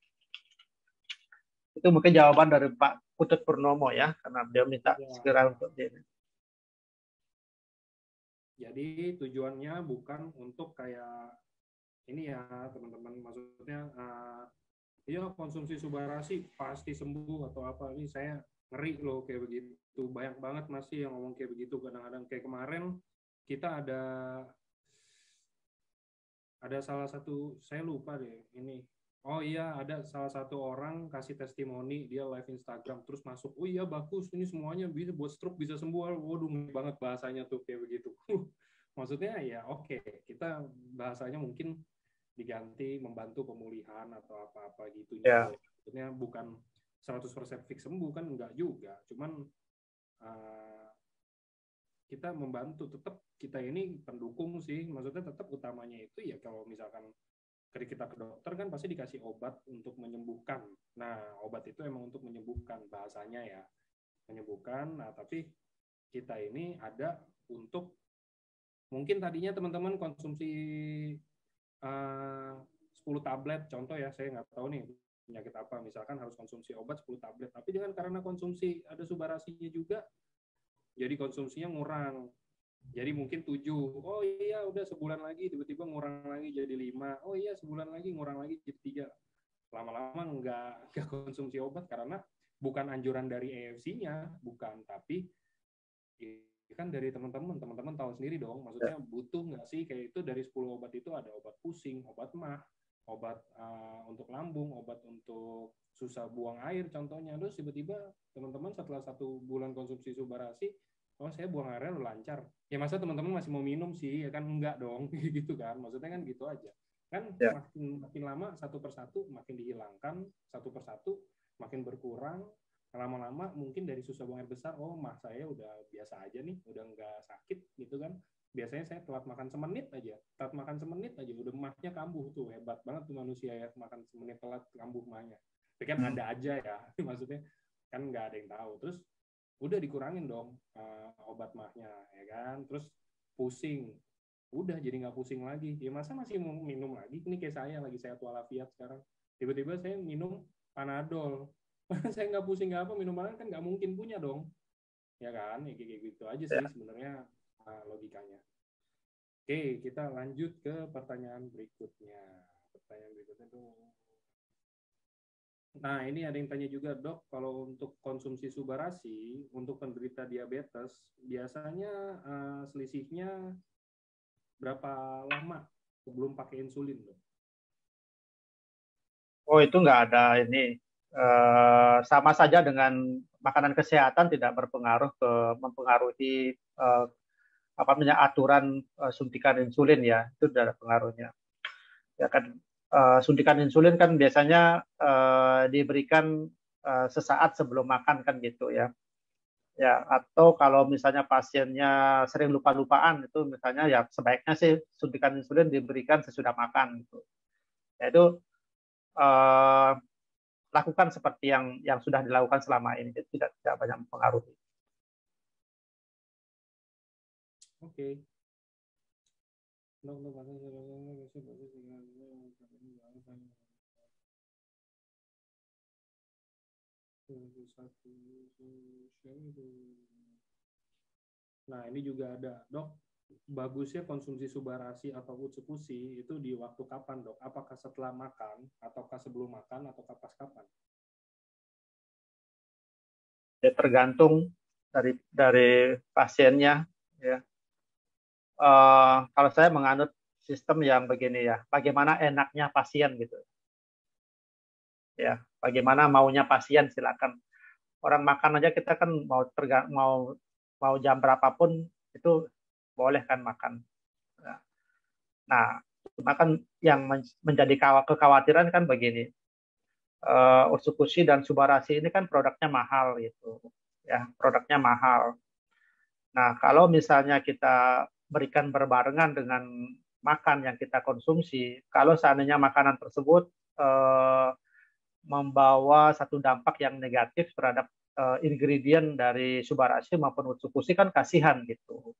A: Itu mungkin jawaban dari Pak Putut Purnomo ya, karena beliau minta
B: Ya,
A: segera untuk ini.
B: jadi tujuannya bukan untuk kayak ini ya teman-teman, maksudnya iya konsumsi Subarasi pasti sembuh atau apa. Ini saya ngeri loh kayak begitu. Banyak banget masih yang ngomong kayak begitu. Kadang-kadang kayak kemarin kita ada salah satu, saya lupa deh ini. Oh iya, ada salah satu orang kasih testimoni, dia live Instagram terus masuk. Oh iya bagus, ini semuanya bisa buat stroke bisa sembuh. Waduh, banget bahasanya tuh kayak begitu. Maksudnya ya oke, kita bahasanya mungkin diganti membantu pemulihan atau apa-apa gitunya
A: Ya.
B: loh. Maksudnya bukan 100% fix sembuh kan enggak juga. Cuman kita membantu, tetap kita ini pendukung sih. Maksudnya tetap utamanya itu ya kalau misalkan kita ke dokter kan pasti dikasih obat untuk menyembuhkan. Nah, obat itu emang untuk menyembuhkan bahasanya ya. Menyembuhkan, nah tapi kita ini ada untuk mungkin tadinya teman-teman konsumsi 10 tablet, contoh ya, saya nggak tahu nih penyakit apa, misalkan harus konsumsi obat 10 tablet, tapi dengan karena konsumsi ada Subarasinya juga, jadi konsumsinya ngurang. Jadi mungkin 7, oh iya udah sebulan lagi tiba-tiba ngurang lagi jadi 5, oh iya sebulan lagi ngurang lagi jadi 3. Lama-lama nggak konsumsi obat karena bukan anjuran dari EFC-nya, bukan, tapi kan dari teman-teman tahu sendiri dong, maksudnya butuh nggak sih kayak itu dari 10 obat itu ada obat pusing, obat mah, obat untuk lambung, obat untuk susah buang air contohnya. Terus tiba-tiba teman-teman setelah 1 bulan konsumsi Subarasi, oh saya buang airnya udah lancar. Ya masa teman-teman masih mau minum sih, ya kan enggak dong, gitu kan. Maksudnya kan gitu aja. Kan
A: Ya.
B: makin lama satu persatu makin dihilangkan, satu persatu makin berkurang, lama-lama mungkin dari susah buang air besar, oh mah saya udah biasa aja nih, udah nggak sakit gitu kan. Biasanya saya telat makan semenit aja udah mahnya kambuh tuh, hebat banget tuh manusia ya, makan semenit telat kambuh mahnya. Tapi kan ada aja ya, maksudnya kan nggak ada yang tahu. Terus udah dikurangin dong obat mahnya ya kan, terus pusing udah jadi nggak pusing lagi. Ya masa masih mau minum lagi? Ini kayak saya lagi sehat walafiat sekarang, tiba-tiba saya minum Panadol. Saya nggak pusing nggak apa, minuman kan nggak mungkin punya dong, ya kan? Ya kayak gitu aja sih sebenarnya logikanya. Oke, kita lanjut ke pertanyaan berikutnya. Pertanyaan berikutnya tuh, nah ini ada yang tanya juga, dok, kalau untuk konsumsi Subarasi untuk penderita diabetes biasanya selisihnya berapa lama sebelum pakai insulin, dok?
A: Oh, itu nggak ada ini. Sama saja dengan makanan kesehatan tidak berpengaruh mempengaruhi apa namanya aturan suntikan insulin ya, itu tidak ada pengaruhnya. Ya kan, suntikan insulin kan biasanya diberikan sesaat sebelum makan kan gitu ya. Ya, atau kalau misalnya pasiennya sering lupa-lupaan itu misalnya ya sebaiknya sih suntikan insulin diberikan sesudah makan gitu. Yaitu eh, lakukan seperti yang sudah dilakukan selama ini, jadi tidak banyak mempengaruhi.
B: Oke. Nah, ini juga ada, Dok. Bagusnya konsumsi Subarasi atau Utsukushi itu di waktu kapan, Dok? Apakah setelah makan, ataukah sebelum makan, ataukah pas kapan?
A: Ya, tergantung dari pasiennya. Ya. Kalau saya menganut sistem yang begini ya, bagaimana enaknya pasien gitu. Ya, bagaimana maunya pasien silakan. Orang makan aja kita kan mau jam berapapun itu boleh kan makan. Nah, cuma kan yang menjadi kekhawatiran kan begini. Utsukushi dan Subarasi ini kan produknya mahal gitu. Ya, produknya mahal. Nah, kalau misalnya kita berikan berbarengan dengan makan yang kita konsumsi, kalau seandainya makanan tersebut membawa satu dampak yang negatif terhadap ingredient dari Subarashi maupun Utsukushi kan kasihan gitu.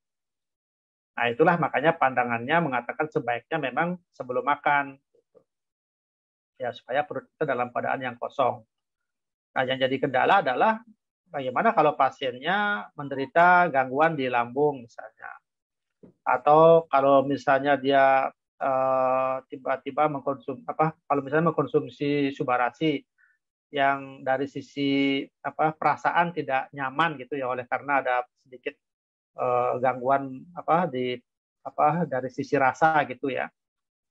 A: Nah, itulah makanya pandangannya mengatakan sebaiknya memang sebelum makan gitu. Ya supaya perut kita dalam keadaan yang kosong. Nah, yang jadi kendala adalah bagaimana kalau pasiennya menderita gangguan di lambung misalnya, atau kalau misalnya dia tiba-tiba kalau misalnya mengkonsumsi Subarashi yang dari sisi perasaan tidak nyaman gitu ya, oleh karena ada sedikit gangguan dari sisi rasa gitu ya.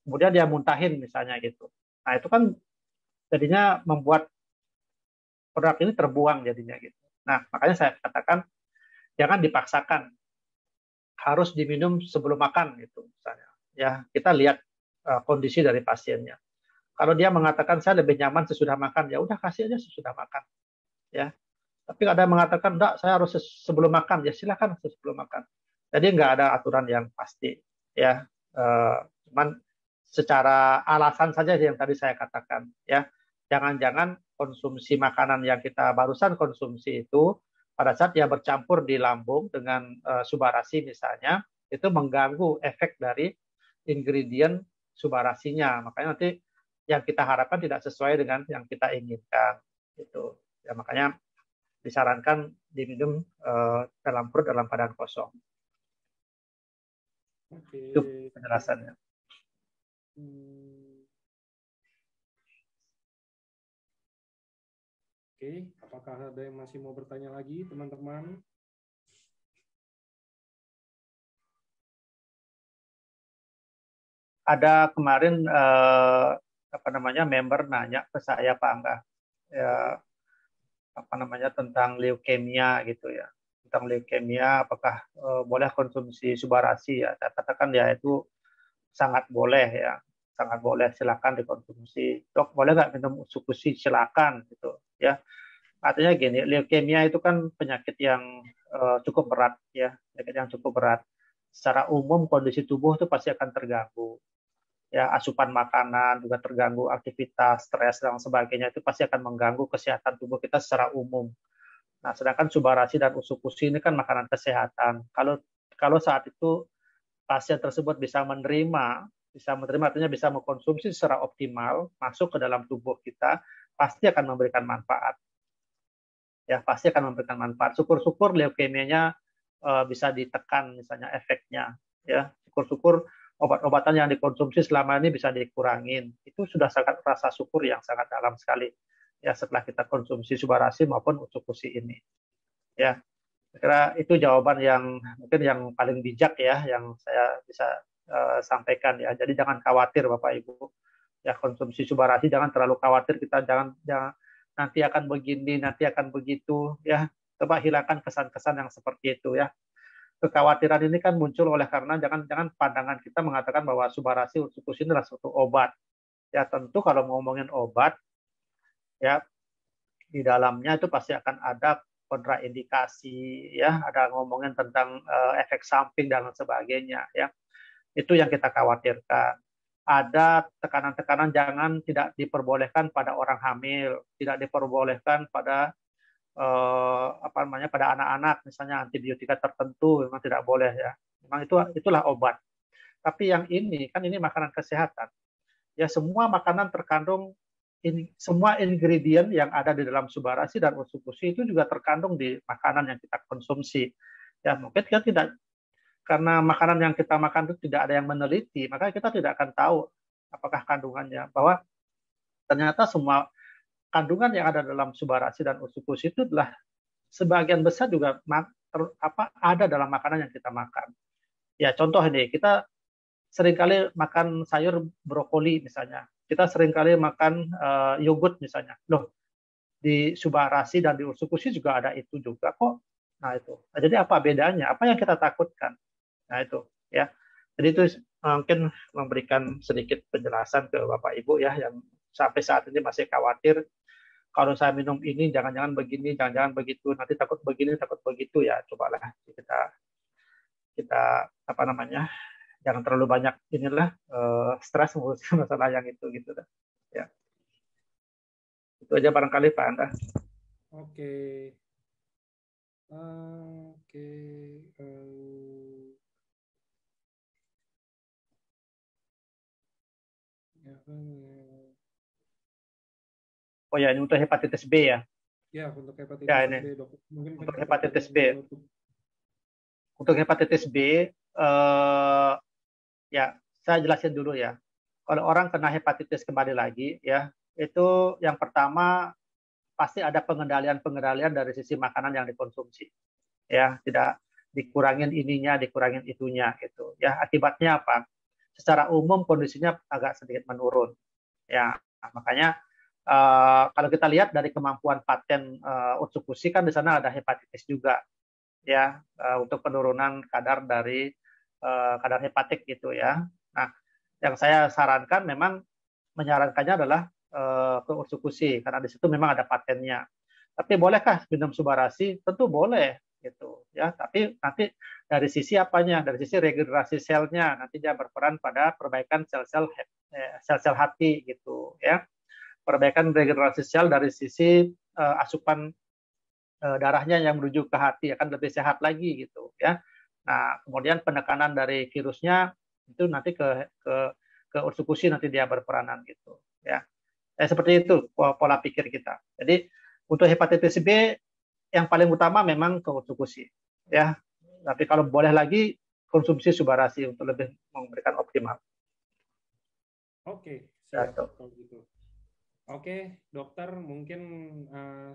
A: Kemudian dia muntahin misalnya gitu. Nah, itu kan jadinya membuat produk ini terbuang jadinya gitu. Nah, makanya saya katakan jangan dipaksakan harus diminum sebelum makan gitu misalnya. Ya, kita lihat kondisi dari pasiennya. Kalau dia mengatakan saya lebih nyaman sesudah makan, ya udah kasih aja sesudah makan. Ya, tapi ada yang mengatakan enggak, saya harus sebelum makan, ya silakan sebelum makan. Jadi nggak ada aturan yang pasti, ya. Cuman secara alasan saja yang tadi saya katakan, ya. Jangan-jangan konsumsi makanan yang kita barusan konsumsi itu pada saat dia bercampur di lambung dengan Subarasi misalnya, itu mengganggu efek dari ingredient Subarasinya. Makanya nanti yang kita harapkan tidak sesuai dengan yang kita inginkan. Itu. Ya, makanya disarankan diminum dalam perut dalam keadaan kosong.
B: Oke.
A: Itu penjelasannya.
B: Oke, apakah ada yang masih mau bertanya lagi, teman-teman?
A: Ada kemarin member nanya ke saya Pak Angga, ya, tentang leukemia gitu ya, tentang leukemia apakah boleh konsumsi Subarasi ya. Saya katakan ya itu sangat boleh ya, sangat boleh, silakan dikonsumsi. Dok, boleh nggak minum Utsukushi? Silakan gitu ya. Artinya gini, leukemia itu kan penyakit yang cukup berat ya, penyakit yang cukup berat. Secara umum kondisi tubuh itu pasti akan terganggu. Ya, asupan makanan juga terganggu, aktivitas, stres dan sebagainya itu pasti akan mengganggu kesehatan tubuh kita secara umum. Nah, sedangkan Subarasi dan Utsukushi ini kan makanan kesehatan. Kalau kalau saat itu pasien tersebut bisa menerima artinya bisa mengkonsumsi secara optimal masuk ke dalam tubuh kita, pasti akan memberikan manfaat. Ya, pasti akan memberikan manfaat. Syukur-syukur leukemianya bisa ditekan misalnya efeknya. Ya, syukur-syukur obat-obatan yang dikonsumsi selama ini bisa dikurangin. Itu sudah sangat rasa syukur yang sangat dalam sekali. Ya, setelah kita konsumsi Subarasi maupun Utsukushi ini. Ya, saya kira itu jawaban yang mungkin yang paling bijak ya, yang saya bisa sampaikan ya. Jadi jangan khawatir Bapak Ibu. Ya, konsumsi subarasi jangan terlalu khawatir, kita jangan nanti akan begini, nanti akan begitu, ya. Coba hilangkan kesan-kesan yang seperti itu, ya. Kekhawatiran ini kan muncul oleh karena jangan pandangan kita mengatakan bahwa subarasi usukusin adalah suatu obat. Ya, tentu kalau ngomongin obat, ya, di dalamnya itu pasti akan ada kontraindikasi, ya, ada ngomongin tentang efek samping dan sebagainya, ya. Itu yang kita khawatirkan. Ada tekanan-tekanan jangan tidak diperbolehkan pada orang hamil, tidak diperbolehkan pada apa namanya, pada anak-anak, misalnya antibiotika tertentu memang tidak boleh, ya. Memang itulah obat. Tapi yang ini kan ini makanan kesehatan. Ya, semua makanan terkandung semua ingredient yang ada di dalam subarasi dan usukusi itu juga terkandung di makanan yang kita konsumsi. Ya, mungkin kita tidak, karena makanan yang kita makan itu tidak ada yang meneliti, maka kita tidak akan tahu apakah kandungannya. Bahwa ternyata semua kandungan yang ada dalam subarasi dan usukusi itu adalah sebagian besar juga ada dalam makanan yang kita makan. Ya, contoh ini, kita seringkali makan sayur brokoli misalnya. Kita seringkali makan yogurt misalnya. Loh, di subarasi dan di usukusi juga ada itu juga kok. Nah, itu. Nah, jadi apa bedanya? Apa yang kita takutkan? Nah, itu, ya. Jadi itu mungkin memberikan sedikit penjelasan ke Bapak Ibu, ya, yang sampai saat ini masih khawatir kalau saya minum ini jangan-jangan begini, jangan-jangan begitu, nanti takut begini, takut begitu, ya. Cobalah kita kita apa namanya? Jangan terlalu banyak inilah stres ngurusin masalah yang itu gitu. Ya. Itu aja barangkali Pak Anda.
B: Oke. Oke.
A: Oh ya, ini untuk hepatitis B, ya.
B: Ya, untuk hepatitis
A: Ya, ini
B: B, dok. Mungkin
A: untuk
B: banyak
A: hepatitis B.
B: pertanyaan.
A: Untuk hepatitis B, ya saya jelasin dulu, ya. Kalau orang kena hepatitis kembali lagi, ya, itu yang pertama pasti ada pengendalian dari sisi makanan yang dikonsumsi, ya. Tidak dikurangin ininya, dikurangin itunya, gitu. Ya, akibatnya apa? Secara umum kondisinya agak sedikit menurun, ya. Nah, makanya kalau kita lihat dari kemampuan paten Utsukushi kan di sana ada hepatitis juga, ya, untuk penurunan kadar hepatik gitu, ya. Nah, yang saya sarankan memang menyarankannya adalah ke Utsukushi karena di situ memang ada patennya. Tapi bolehkah minum subarasi? Tentu boleh gitu, ya. Tapi nanti dari sisi apanya? Dari sisi regenerasi selnya, nanti dia berperan pada perbaikan sel-sel hati gitu, ya. Perbaikan regenerasi sel dari sisi asupan darahnya yang menuju ke hati akan lebih sehat lagi gitu, ya. Nah, kemudian penekanan dari virusnya itu nanti ke Utsukushi nanti dia berperanan gitu, ya. Seperti itu pola pikir kita. Jadi untuk hepatitis B yang paling utama memang ke Utsukushi, ya. Tapi kalau boleh lagi konsumsi subarasi untuk lebih memberikan optimal.
B: Oke,
A: Ya,
B: siap kalau gitu. Oke, dokter, mungkin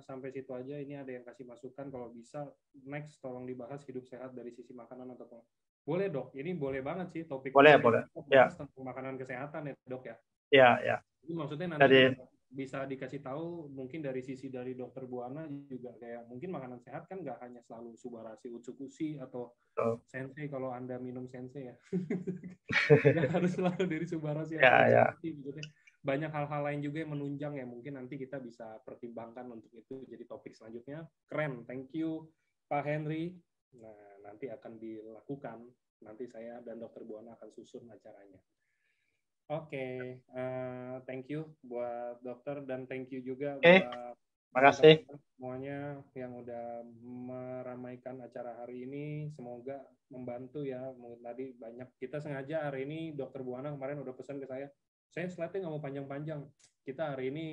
B: sampai situ aja. Ini ada yang kasih masukan, kalau bisa next tolong dibahas hidup sehat dari sisi makanan atau apa. Boleh, dok. Ini boleh banget sih topiknya.
A: boleh,
B: Ini
A: boleh.
B: kita
A: Ya,
B: bahas tentang makanan kesehatan ya, dok ya.
A: ya, ya.
B: Jadi maksudnya nanti
A: Jadi
B: juga bisa dikasih tahu mungkin dari sisi dari dokter Buana juga, kayak mungkin makanan sehat kan nggak hanya selalu subarasi, utsukushi atau sensei kalau Anda minum sensei ya. Nggak harus selalu dari subarasi
A: ya,
B: atau
A: ya.
B: utsukushi gitu ya. Banyak hal-hal lain juga yang menunjang ya, mungkin nanti kita bisa pertimbangkan untuk itu jadi topik selanjutnya. Keren, thank you Pak Henry. Nah, nanti akan dilakukan. Nanti saya dan dokter Buana akan susun acaranya. Oke, thank you buat dokter dan thank you juga buat
A: Makasih.
B: teman-teman semuanya yang udah meramaikan acara hari ini. Semoga membantu ya. Tadi banyak, kita sengaja hari ini dokter Buana kemarin udah pesan ke saya slide-nya nggak mau panjang-panjang. Kita hari ini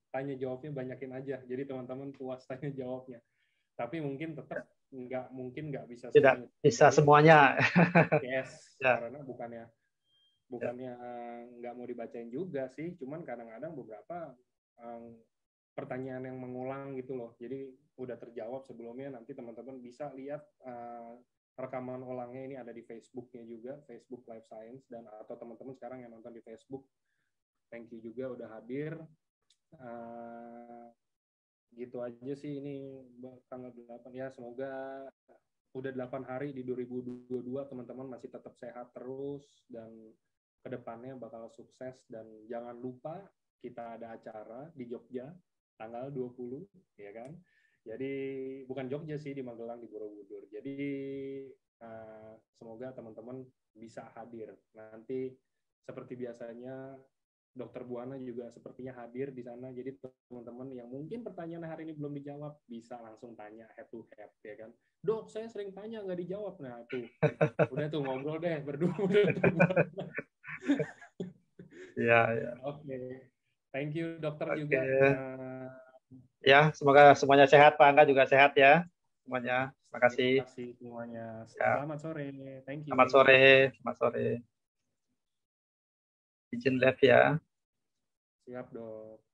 B: tanya jawabnya banyakin aja. Jadi teman-teman puas tanya jawabnya. Tapi mungkin tetap nggak bisa
A: Tidak
B: semuanya.
A: bisa semuanya.
B: Yes,
A: Ya.
B: karena bukannya nggak mau dibacain juga sih, cuman kadang-kadang beberapa pertanyaan yang mengulang gitu loh, jadi udah terjawab sebelumnya. Nanti teman-teman bisa lihat rekaman ulangnya, ini ada di Facebooknya juga, Facebook Life Science, dan atau teman-teman sekarang yang nonton di Facebook thank you juga udah hadir. Gitu aja sih ini tanggal 8 ya, semoga udah 8 hari di 2022 teman-teman masih tetap sehat terus dan kedepannya bakal sukses. Dan jangan lupa kita ada acara di Jogja tanggal 20 ya kan. Jadi bukan Jogja sih, di Magelang, di Borobudur. Jadi semoga teman-teman bisa hadir. Nanti seperti biasanya Dokter Buana juga sepertinya hadir di sana. Jadi teman-teman yang mungkin pertanyaan hari ini belum dijawab bisa langsung tanya head to head ya kan. Dok, saya sering tanya nggak dijawab. Nah tuh, udah tuh ngobrol deh berdua.
A: Ya, ya.
B: Oke, thank you dokter juga.
A: Ya, semoga semuanya sehat, Pak Angga juga sehat ya semuanya. Terima kasih.
B: Terima kasih semuanya. Selamat sore. Thank you.
A: Selamat sore. Selamat sore. Izin live ya.
B: Siap, Dok.